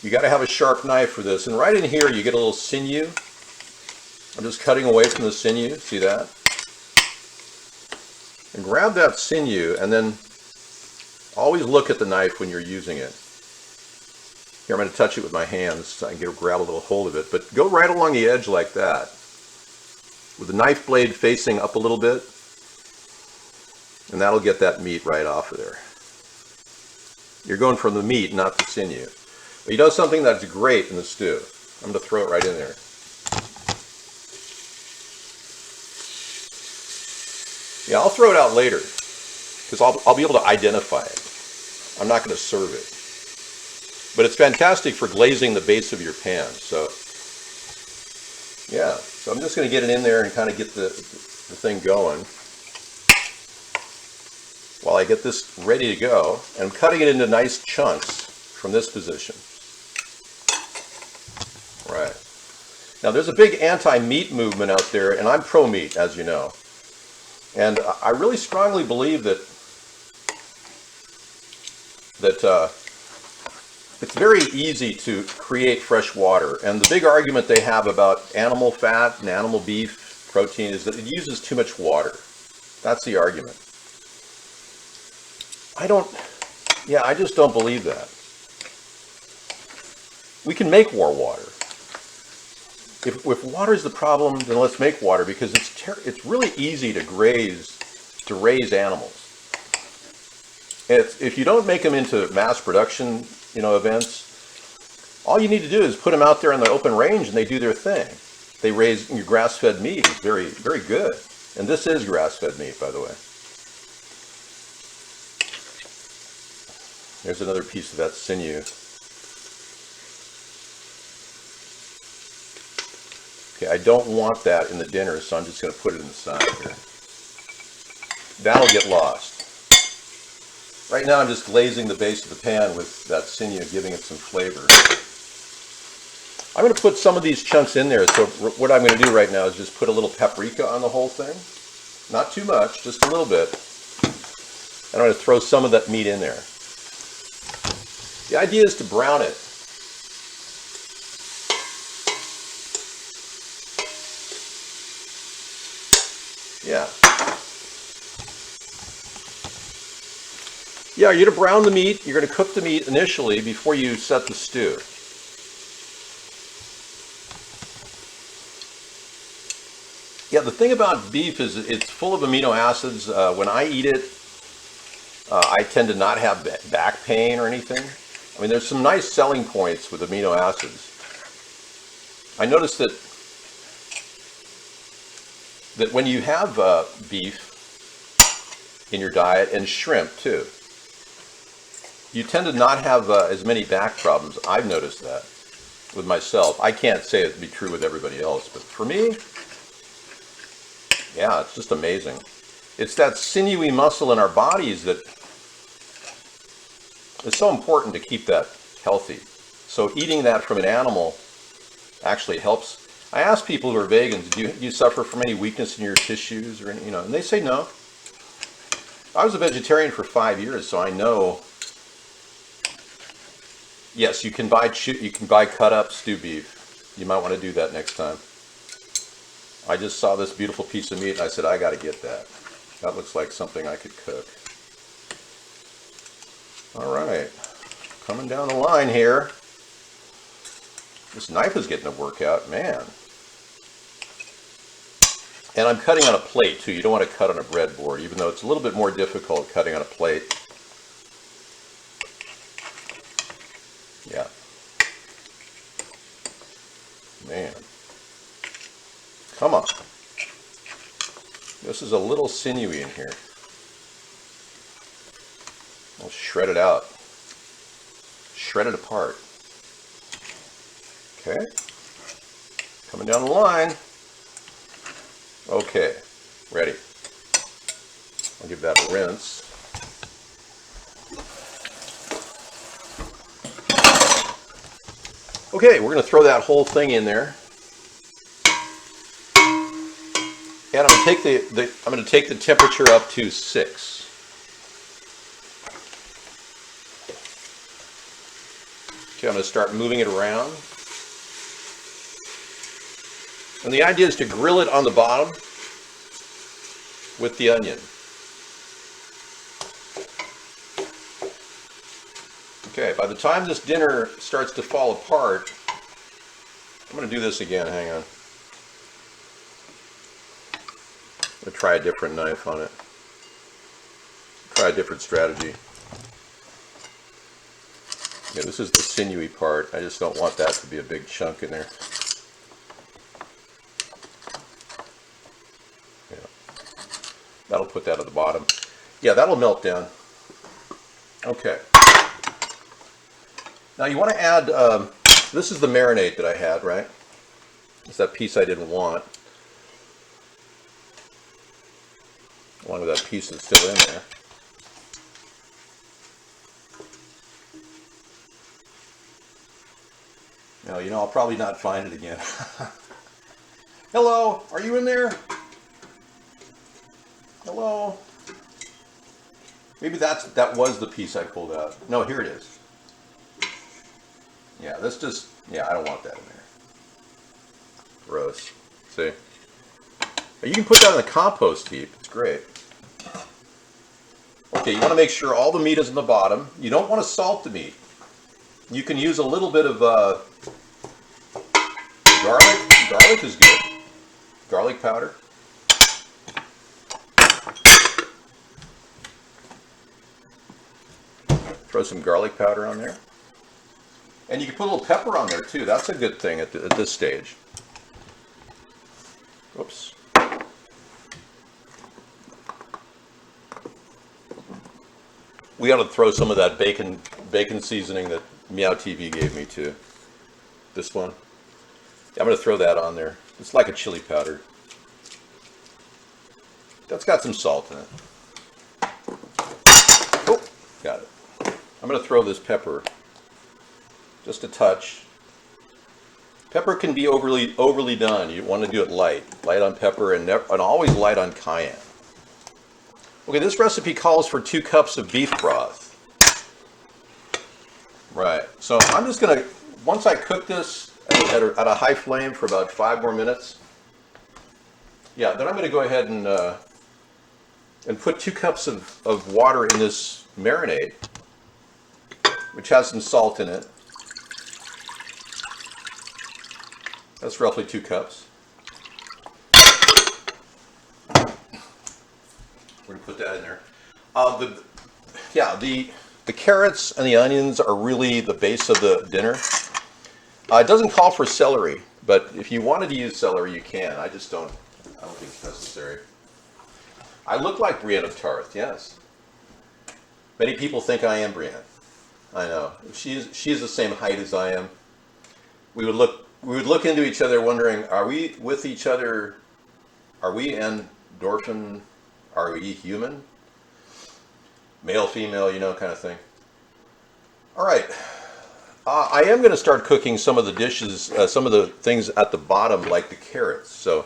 You got to have a sharp knife for this. And right in here you get a little sinew. I'm just cutting away from the sinew. See that? And grab that sinew and then always look at the knife when you're using it. Here, I'm going to touch it with my hands so I can grab a little hold of it. But go right along the edge like that, with the knife blade facing up a little bit, and that'll get that meat right off of there. You're going from the meat, not the sinew. But you know something that's great in the stew? I'm going to throw it right in there. Yeah, I'll throw it out later, because I'll be able to identify it. I'm not going to serve it. But it's fantastic for glazing the base of your pan. So, yeah. So I'm just going to get it in there and kind of get the thing going while I get this ready to go. And I'm cutting it into nice chunks from this position. Right. Now, there's a big anti-meat movement out there, and I'm pro-meat, as you know. And I really strongly believe that it's very easy to create fresh water. And the big argument they have about animal fat and animal beef protein is that it uses too much water. That's the argument. I just don't believe that. We can make more water. if water is the problem, then let's make water, because it's really easy to raise animals. If you don't make them into mass production, events, all you need to do is put them out there in the open range and they do their thing. They raise your grass-fed meat is very, very good. And this is grass-fed meat, by the way. There's another piece of that sinew. Okay, I don't want that in the dinner, so I'm just going to put it in the side here. That'll get lost. Right now I'm just glazing the base of the pan with that sinew, giving it some flavor. I'm going to put some of these chunks in there, so what I'm going to do right now is just put a little paprika on the whole thing. Not too much, just a little bit. And I'm going to throw some of that meat in there. The idea is to brown it. Yeah. Yeah, you're going to brown the meat. You're going to cook the meat initially before you set the stew. Yeah, the thing about beef is it's full of amino acids. When I eat it, I tend to not have back pain or anything. I mean, there's some nice selling points with amino acids. I noticed that when you have beef in your diet, and shrimp too, you tend to not have as many back problems. I've noticed that with myself. I can't say it'd be true with everybody else, but for me, yeah, it's just amazing. It's that sinewy muscle in our bodies that is so important to keep that healthy. So eating that from an animal actually helps. I ask people who are vegans, do you suffer from any weakness in your tissues or any, and they say no. I was a vegetarian for 5 years, so I know. Yes, you can buy cut up stew beef. You might want to do that next time. I just saw this beautiful piece of meat and I said, I got to get that. That looks like something I could cook. All right, coming down the line here. This knife is getting a workout, man. And I'm cutting on a plate too. You don't want to cut on a breadboard, even though it's a little bit more difficult cutting on a plate. Yeah. Man. Come on. This is a little sinewy in here. I'll shred it out. Shred it apart. Okay. Coming down the line. Okay. Ready. I'll give that a rinse. Okay, we're going to throw that whole thing in there. And I'm going to take the temperature up to 6. Okay, I'm going to start moving it around. And the idea is to grill it on the bottom with the onion. Okay, by the time this dinner starts to fall apart, I'm going to do this again, hang on. I'm going to try a different knife on it. Try a different strategy. Yeah, this is the sinewy part. I just don't want that to be a big chunk in there. Yeah. That'll put that at the bottom. Yeah, that'll melt down. Okay. Now you want to add, this is the marinade that I had, right? It's that piece I didn't want. Along with that piece that's still in there. Now, I'll probably not find it again. Hello, are you in there? Hello? Maybe that was the piece I pulled out. No, here it is. Yeah, I don't want that in there. Gross. See? You can put that in the compost heap. It's great. Okay, you want to make sure all the meat is in the bottom. You don't want to salt the meat. You can use a little bit of garlic. Garlic is good. Garlic powder. Throw some garlic powder on there. And you can put a little pepper on there too. That's a good thing at this stage. Oops. We ought to throw some of that bacon seasoning that Meow TV gave me too. This one. Yeah, I'm going to throw that on there. It's like a chili powder. That's got some salt in it. Oh, got it. I'm going to throw this pepper. Just a touch. Pepper can be overly done. You want to do it light on pepper, and always light on cayenne. Okay, this recipe calls for 2 cups of beef broth. Right. So I'm just gonna, once I cook this at a high flame for about 5 more minutes. Yeah, then I'm gonna go ahead and put 2 cups of water in this marinade, which has some salt in it. That's roughly 2 cups. We're gonna put that in there. The carrots and the onions are really the base of the dinner. It doesn't call for celery, but if you wanted to use celery, you can. I don't think it's necessary. I look like Brienne of Tarth, yes. Many people think I am Brienne. I know. She's the same height as I am. We would look into each other wondering, are we with each other? Are we endorphin? Are we human? Male, female, kind of thing. All right. I am going to start cooking some of the dishes, some of the things at the bottom, like the carrots. So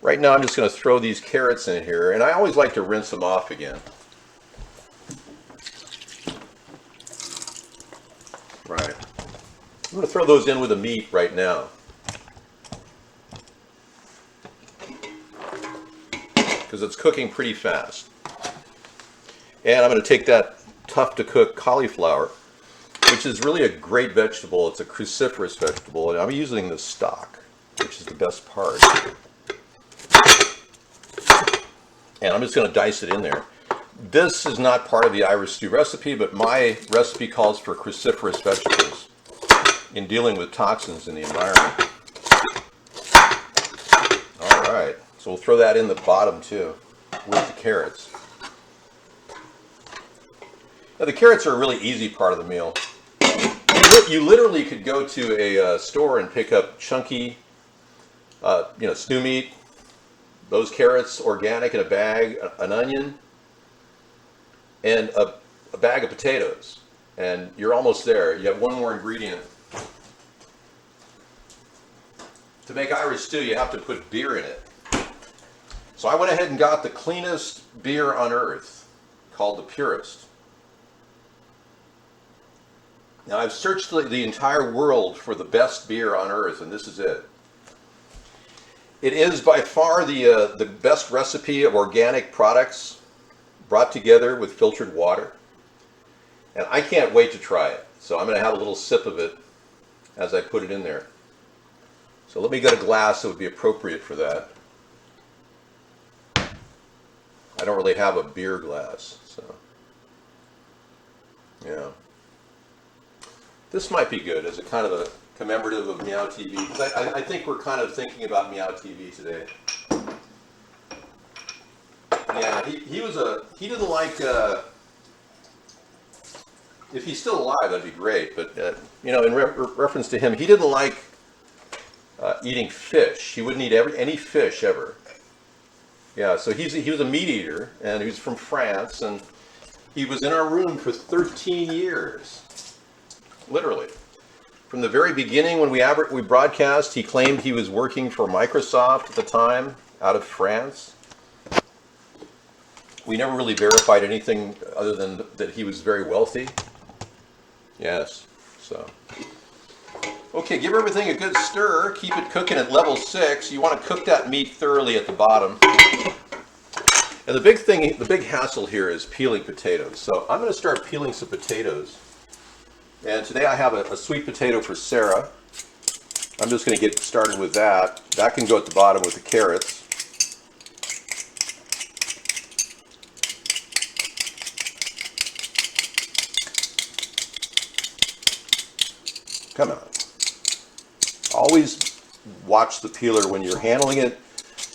right now I'm just going to throw these carrots in here, and I always like to rinse them off again. Right. I'm going to throw those in with the meat right now. Because it's cooking pretty fast. And I'm going to take that tough to cook cauliflower, which is really a great vegetable. It's a cruciferous vegetable, and I'm using the stalk, which is the best part. And I'm just going to dice it in there. This is not part of the Irish stew recipe, but my recipe calls for cruciferous vegetables in dealing with toxins in the environment. All right, so we'll throw that in the bottom too, with the carrots. Now the carrots are a really easy part of the meal. You literally could go to a store and pick up chunky, stew meat, those carrots, organic in a bag, an onion, and a bag of potatoes, and you're almost there. You have one more ingredient. To make Irish stew, you have to put beer in it. So I went ahead and got the cleanest beer on earth, called the Purist. Now I've searched the entire world for the best beer on earth, and this is it. It is by far the best recipe of organic products brought together with filtered water. And I can't wait to try it. So I'm going to have a little sip of it as I put it in there. So let me get a glass that would be appropriate for that. I don't really have a beer glass, so yeah. This might be good as a kind of a commemorative of Meow TV, because I think we're kind of thinking about Meow TV today. Yeah, he didn't like, if he's still alive, that'd be great, but in reference to him, he didn't like eating fish. He wouldn't eat any fish ever. Yeah, so he was a meat eater, and he was from France, and he was in our room for 13 years. Literally. From the very beginning when we broadcast, he claimed he was working for Microsoft at the time, out of France. We never really verified anything other than that he was very wealthy. Yes, so. Okay, give everything a good stir. Keep it cooking at level 6. You want to cook that meat thoroughly at the bottom. And the big hassle here is peeling potatoes. So I'm going to start peeling some potatoes. And today I have a sweet potato for Sarah. I'm just going to get started with that. That can go at the bottom with the carrots. Come on. Always watch the peeler when you're handling it.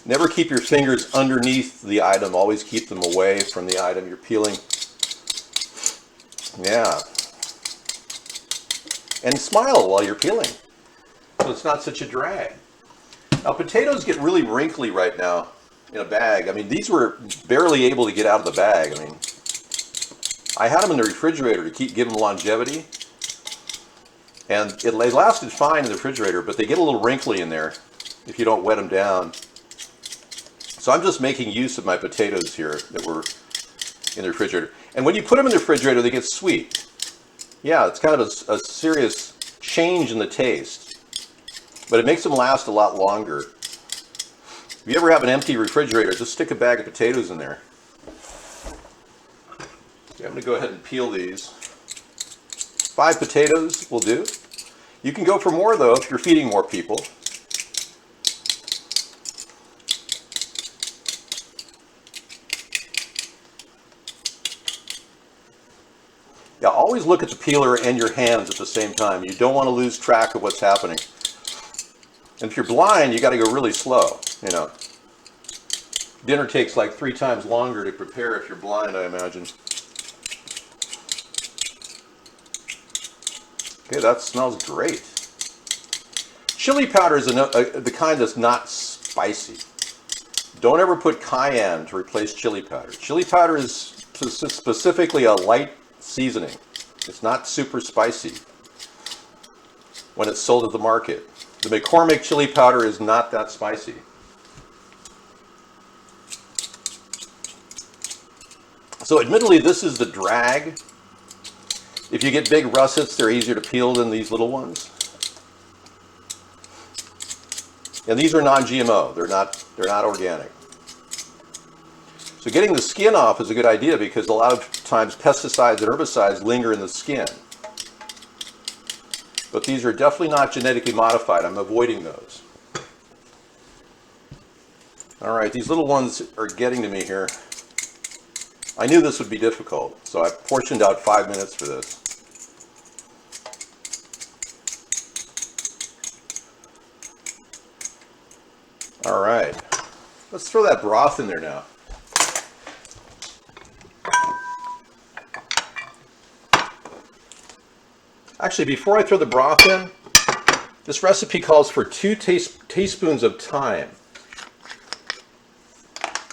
Never keep your fingers underneath the item. Always keep them away from the item you're peeling. Yeah. And smile while you're peeling, so it's not such a drag. Now, potatoes get really wrinkly right now in a bag. I mean, these were barely able to get out of the bag. I mean, I had them in the refrigerator to give them longevity. And they lasted fine in the refrigerator, but they get a little wrinkly in there if you don't wet them down. So I'm just making use of my potatoes here that were in the refrigerator. And when you put them in the refrigerator, they get sweet. Yeah, it's kind of a serious change in the taste, but it makes them last a lot longer. If you ever have an empty refrigerator, just stick a bag of potatoes in there. Okay, I'm going to go ahead and peel these. 5 potatoes will do. You can go for more though if you're feeding more people. Yeah, always look at the peeler and your hands at the same time. You don't want to lose track of what's happening. And if you're blind, you got to go really slow, you know. Dinner takes like 3 times longer to prepare if you're blind, I imagine. Okay, that smells great. Chili powder is the kind that's not spicy. Don't ever put cayenne to replace chili powder. Chili powder is specifically a light seasoning. It's not super spicy when it's sold at the market. The McCormick chili powder is not that spicy. So admittedly, this is the drag. If you get big russets, they're easier to peel than these little ones. And these are non-GMO. They're not organic. So getting the skin off is a good idea because a lot of times pesticides and herbicides linger in the skin. But these are definitely not genetically modified. I'm avoiding those. All right, these little ones are getting to me here. I knew this would be difficult, so I portioned out 5 minutes for this. All right, let's throw that broth in there now. Actually, before I throw the broth in, this recipe calls for 2 teaspoons of thyme.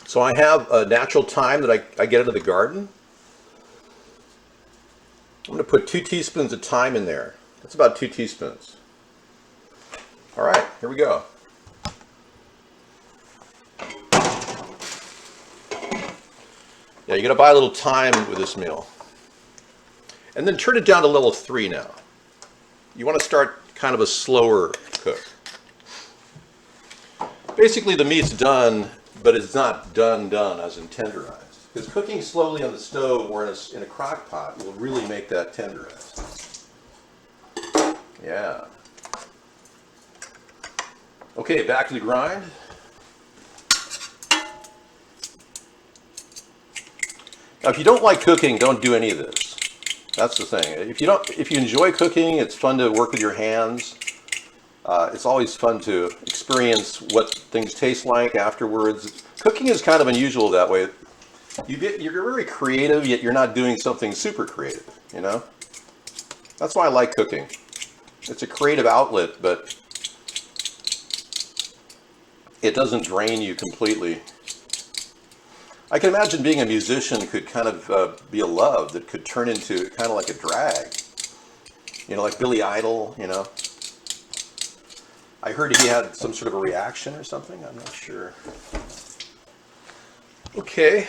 So I have a natural thyme that I get out of the garden. I'm going to put 2 teaspoons of thyme in there. That's about 2 teaspoons. All right, here we go. Yeah, you got to buy a little thyme with this meal. And then turn it down to level 3 now. You want to start kind of a slower cook. Basically the meat's done, but it's not done as in tenderized. Because cooking slowly on the stove or in a crock pot will really make that tenderized. Yeah. Okay, back to the grind. Now, if you don't like cooking, don't do any of this. That's the thing. If you enjoy cooking, it's fun to work with your hands. It's always fun to experience what things taste like afterwards. Cooking is kind of unusual that way. You're very creative, yet you're not doing something super creative, you know? That's why I like cooking. It's a creative outlet, but it doesn't drain you completely. I can imagine being a musician could kind of be a love that could turn into kind of like a drag. You know, like Billy Idol, you know. I heard he had some sort of a reaction or something. I'm not sure. Okay.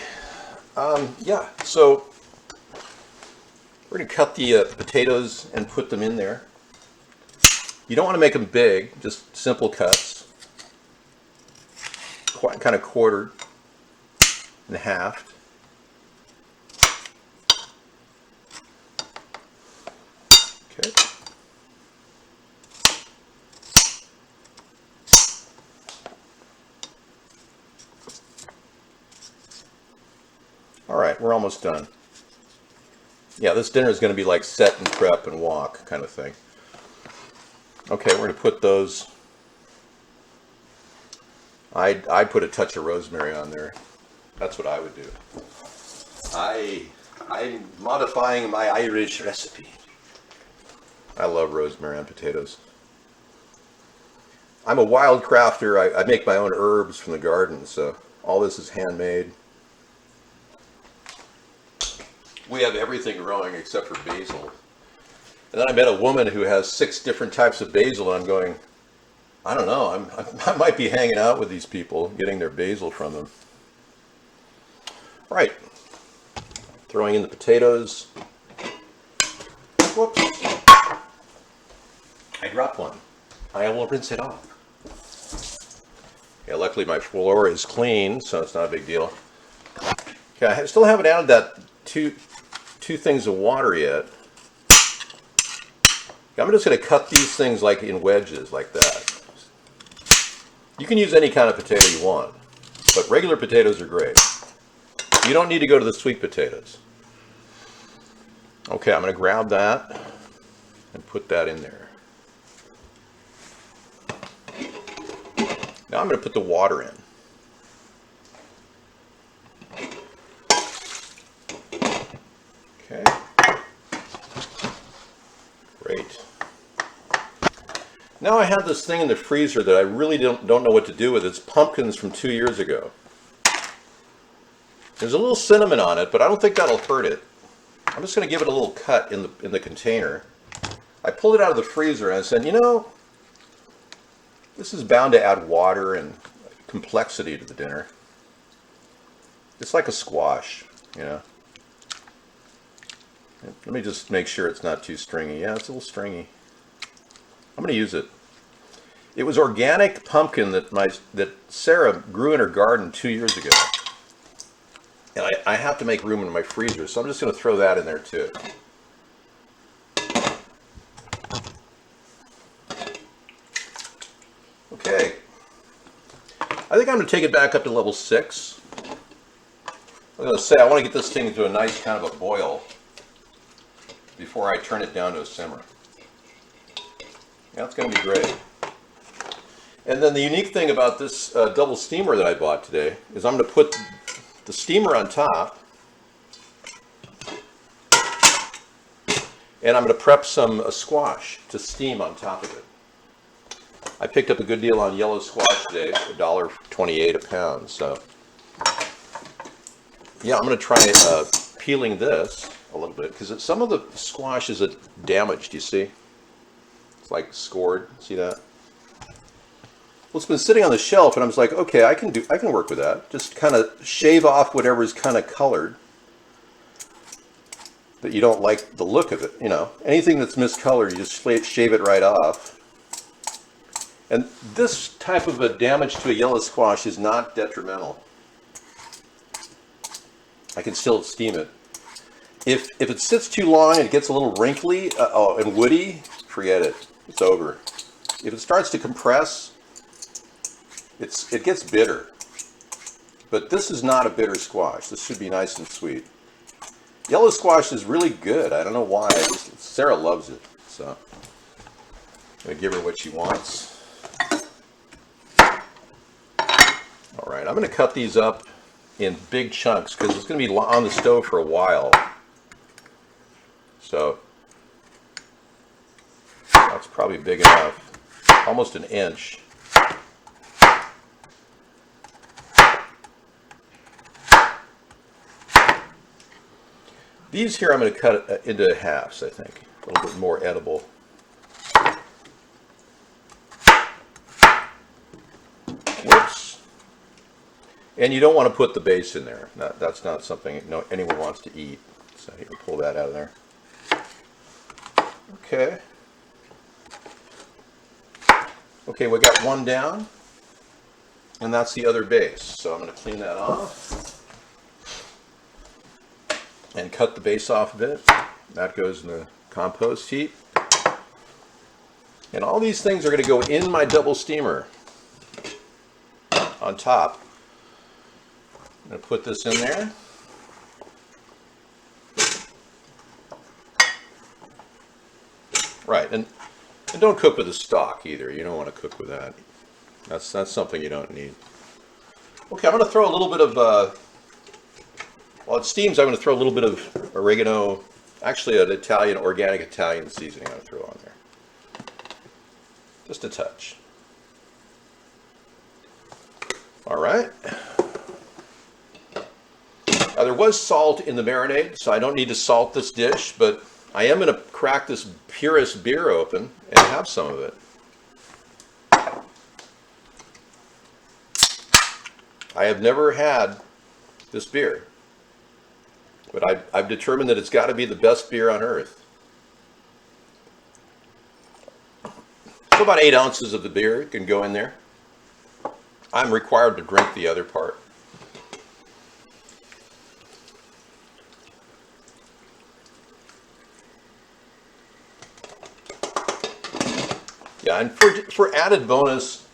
Yeah, so we're going to cut the potatoes and put them in there. You don't want to make them big, just simple cuts. Kind of quartered and halved. Okay. All right, we're almost done. Yeah, this dinner is going to be like set and prep and walk kind of thing. Okay, we're going to put those. I put a touch of rosemary on there. That's what I would do. I'm modifying my Irish recipe. I love rosemary on potatoes. I'm a wild crafter. I make my own herbs from the garden, so all this is handmade. We have everything growing except for basil. And then I met a woman who has 6 different types of basil, and I'm going, I don't know, I might be hanging out with these people, getting their basil from them. All right, throwing in the potatoes. Whoops, I dropped one. I will rinse it off. Yeah, luckily my floor is clean, so it's not a big deal. Okay, I still haven't added that two things of water yet. I'm just going to cut these things like in wedges, like that. You can use any kind of potato you want, but regular potatoes are great. You don't need to go to the sweet potatoes. Okay, I'm going to grab that and put that in there. Now I'm going to put the water in. Okay. Great. Now I have this thing in the freezer that I really don't know what to do with. It's pumpkins from 2 years ago. There's a little cinnamon on it, but I don't think that'll hurt it. I'm just going to give it a little cut in the container. I pulled it out of the freezer and I said, you know, this is bound to add water and complexity to the dinner. It's like a squash, you know. Let me just make sure it's not too stringy. Yeah, it's a little stringy. I'm going to use it. It was organic pumpkin that Sarah grew in her garden 2 years ago. And I have to make room in my freezer, so I'm just going to throw that in there too. Okay. I think I'm going to take it back up to level 6. I'm going to say I want to get this thing to a nice kind of a boil before I turn it down to a simmer. That's going to be great. And then the unique thing about this double steamer that I bought today is I'm going to put the steamer on top, and I'm going to prep some squash to steam on top of it. I picked up a good deal on yellow squash today, $1.28 a pound. So yeah, I'm going to try peeling this a little bit because some of the squash is damaged. You see, it's like scored. See that? Well, it's been sitting on the shelf, and I was like, okay, I can work with that. Just kind of shave off whatever's kind of colored that you don't like the look of it. You know, anything that's miscolored, you just shave it right off. And this type of a damage to a yellow squash is not detrimental. I can still steam it. If it sits too long and it gets a little wrinkly and woody, forget it. It's over. If it starts to compress, it gets bitter. But this is not a bitter squash. This should be nice and sweet. Yellow squash is really good. I don't know why. Sarah loves it. So I'm going to give her what she wants. All right, I'm going to cut these up in big chunks because it's going to be on the stove for a while. So that's probably big enough. Almost an inch. These here I'm going to cut into halves, I think. A little bit more edible. Whoops. And you don't want to put the base in there. That's not something anyone wants to eat. So here, pull that out of there. Okay. Okay, we got one down. And that's the other base. So I'm going to clean that off. And cut the base off a bit. That goes in the compost heap. And all these things are going to go in my double steamer on top. I'm going to put this in there. And don't cook with the stock either. You don't want to cook with that. That's something you don't need. Okay, I'm going to throw a little bit of, while it steams, I'm going to throw a little bit of oregano, actually an organic Italian seasoning I'm going to throw on there. Just a touch. All right. Now, there was salt in the marinade, so I don't need to salt this dish, but I am going to crack this Purist beer open and have some of it. I have never had this beer, but I've determined that it's got to be the best beer on earth. So about 8 ounces of the beer can go in there. I'm required to drink the other part. Yeah, and for added bonus,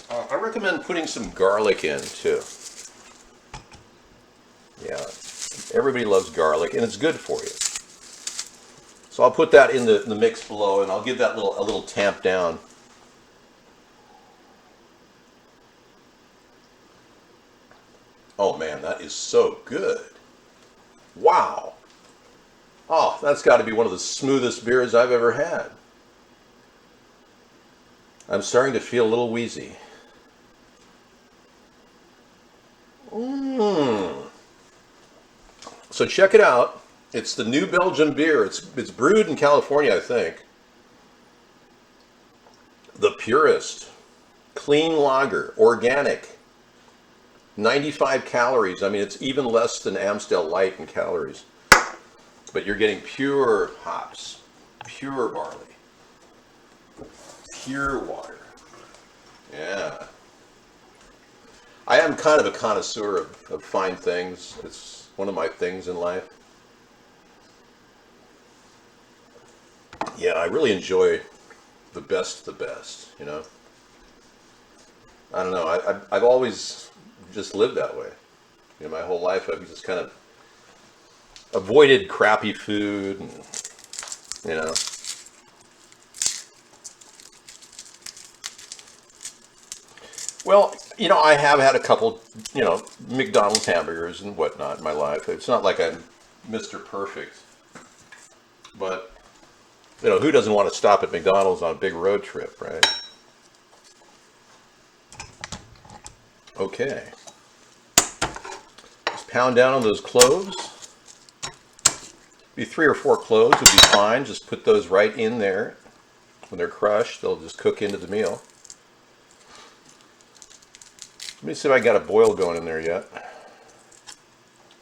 I recommend putting some garlic in too. Yeah, everybody loves garlic, and it's good for you. So I'll put that in the mix below, and I'll give that a little tamp down. Oh man, that is so good! Wow. Oh, that's got to be one of the smoothest beers I've ever had. I'm starting to feel a little wheezy. So check it out. It's the New Belgium beer. It's brewed in California, I think. The Purist. Clean lager. Organic. 95 calories. I mean, it's even less than Amstel Light in calories. But you're getting pure hops. Pure barley. Pure water. Yeah. I am kind of a connoisseur of fine things. It's one of my things in life. Yeah, I really enjoy the best, you know. I don't know. I've always just lived that way. You know, my whole life I've just kind of avoided crappy food and, you know. Well, you know, I have had a couple, you know, McDonald's hamburgers and whatnot in my life. It's not like I'm Mr. Perfect. But, you know, who doesn't want to stop at McDonald's on a big road trip, right? Okay. Just pound down on those cloves. Be 3 or 4 cloves would be fine. Just put those right in there. When they're crushed, they'll just cook into the meal. Let me see if I got a boil going in there yet.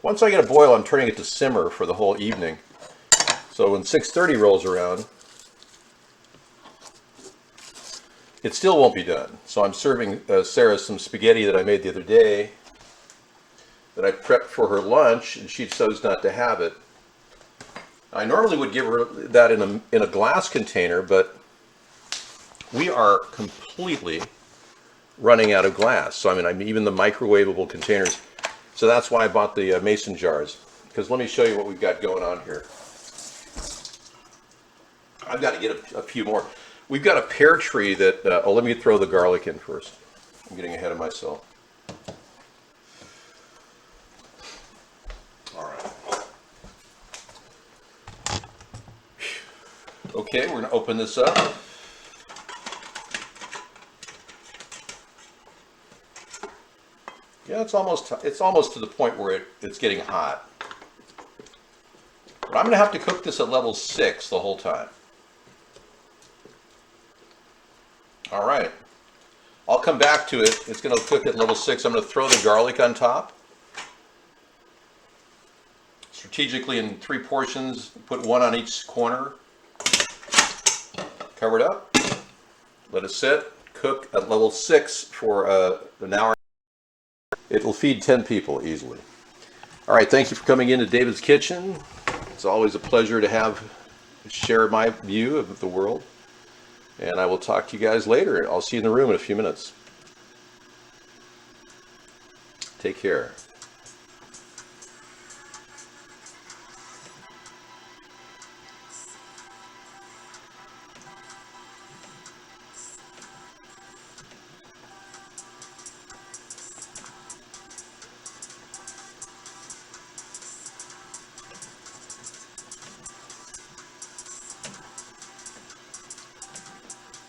Once I get a boil, I'm turning it to simmer for the whole evening. So when 6:30 rolls around, it still won't be done. So I'm serving Sarah some spaghetti that I made the other day that I prepped for her lunch, and she chose not to have it. I normally would give her that in a glass container, but we are completely running out of glass. So I mean even the microwavable containers. So that's why I bought the mason jars. Because let me show you what we've got going on here. I've got to get a few more. We've got a pear tree that, let me throw the garlic in first. I'm getting ahead of myself. All right. Okay, we're going to open this up. Yeah, it's almost to the point where it's getting hot. But I'm going to have to cook this at level 6 the whole time. All right. I'll come back to it. It's going to cook at level 6. I'm going to throw the garlic on top. Strategically in 3 portions. Put 1 on each corner. Cover it up. Let it sit. Cook at level 6 for an hour. It will feed 10 people easily. All right, thank you for coming into David's Kitchen. It's always a pleasure to share my view of the world. And I will talk to you guys later. I'll see you in the room in a few minutes. Take care.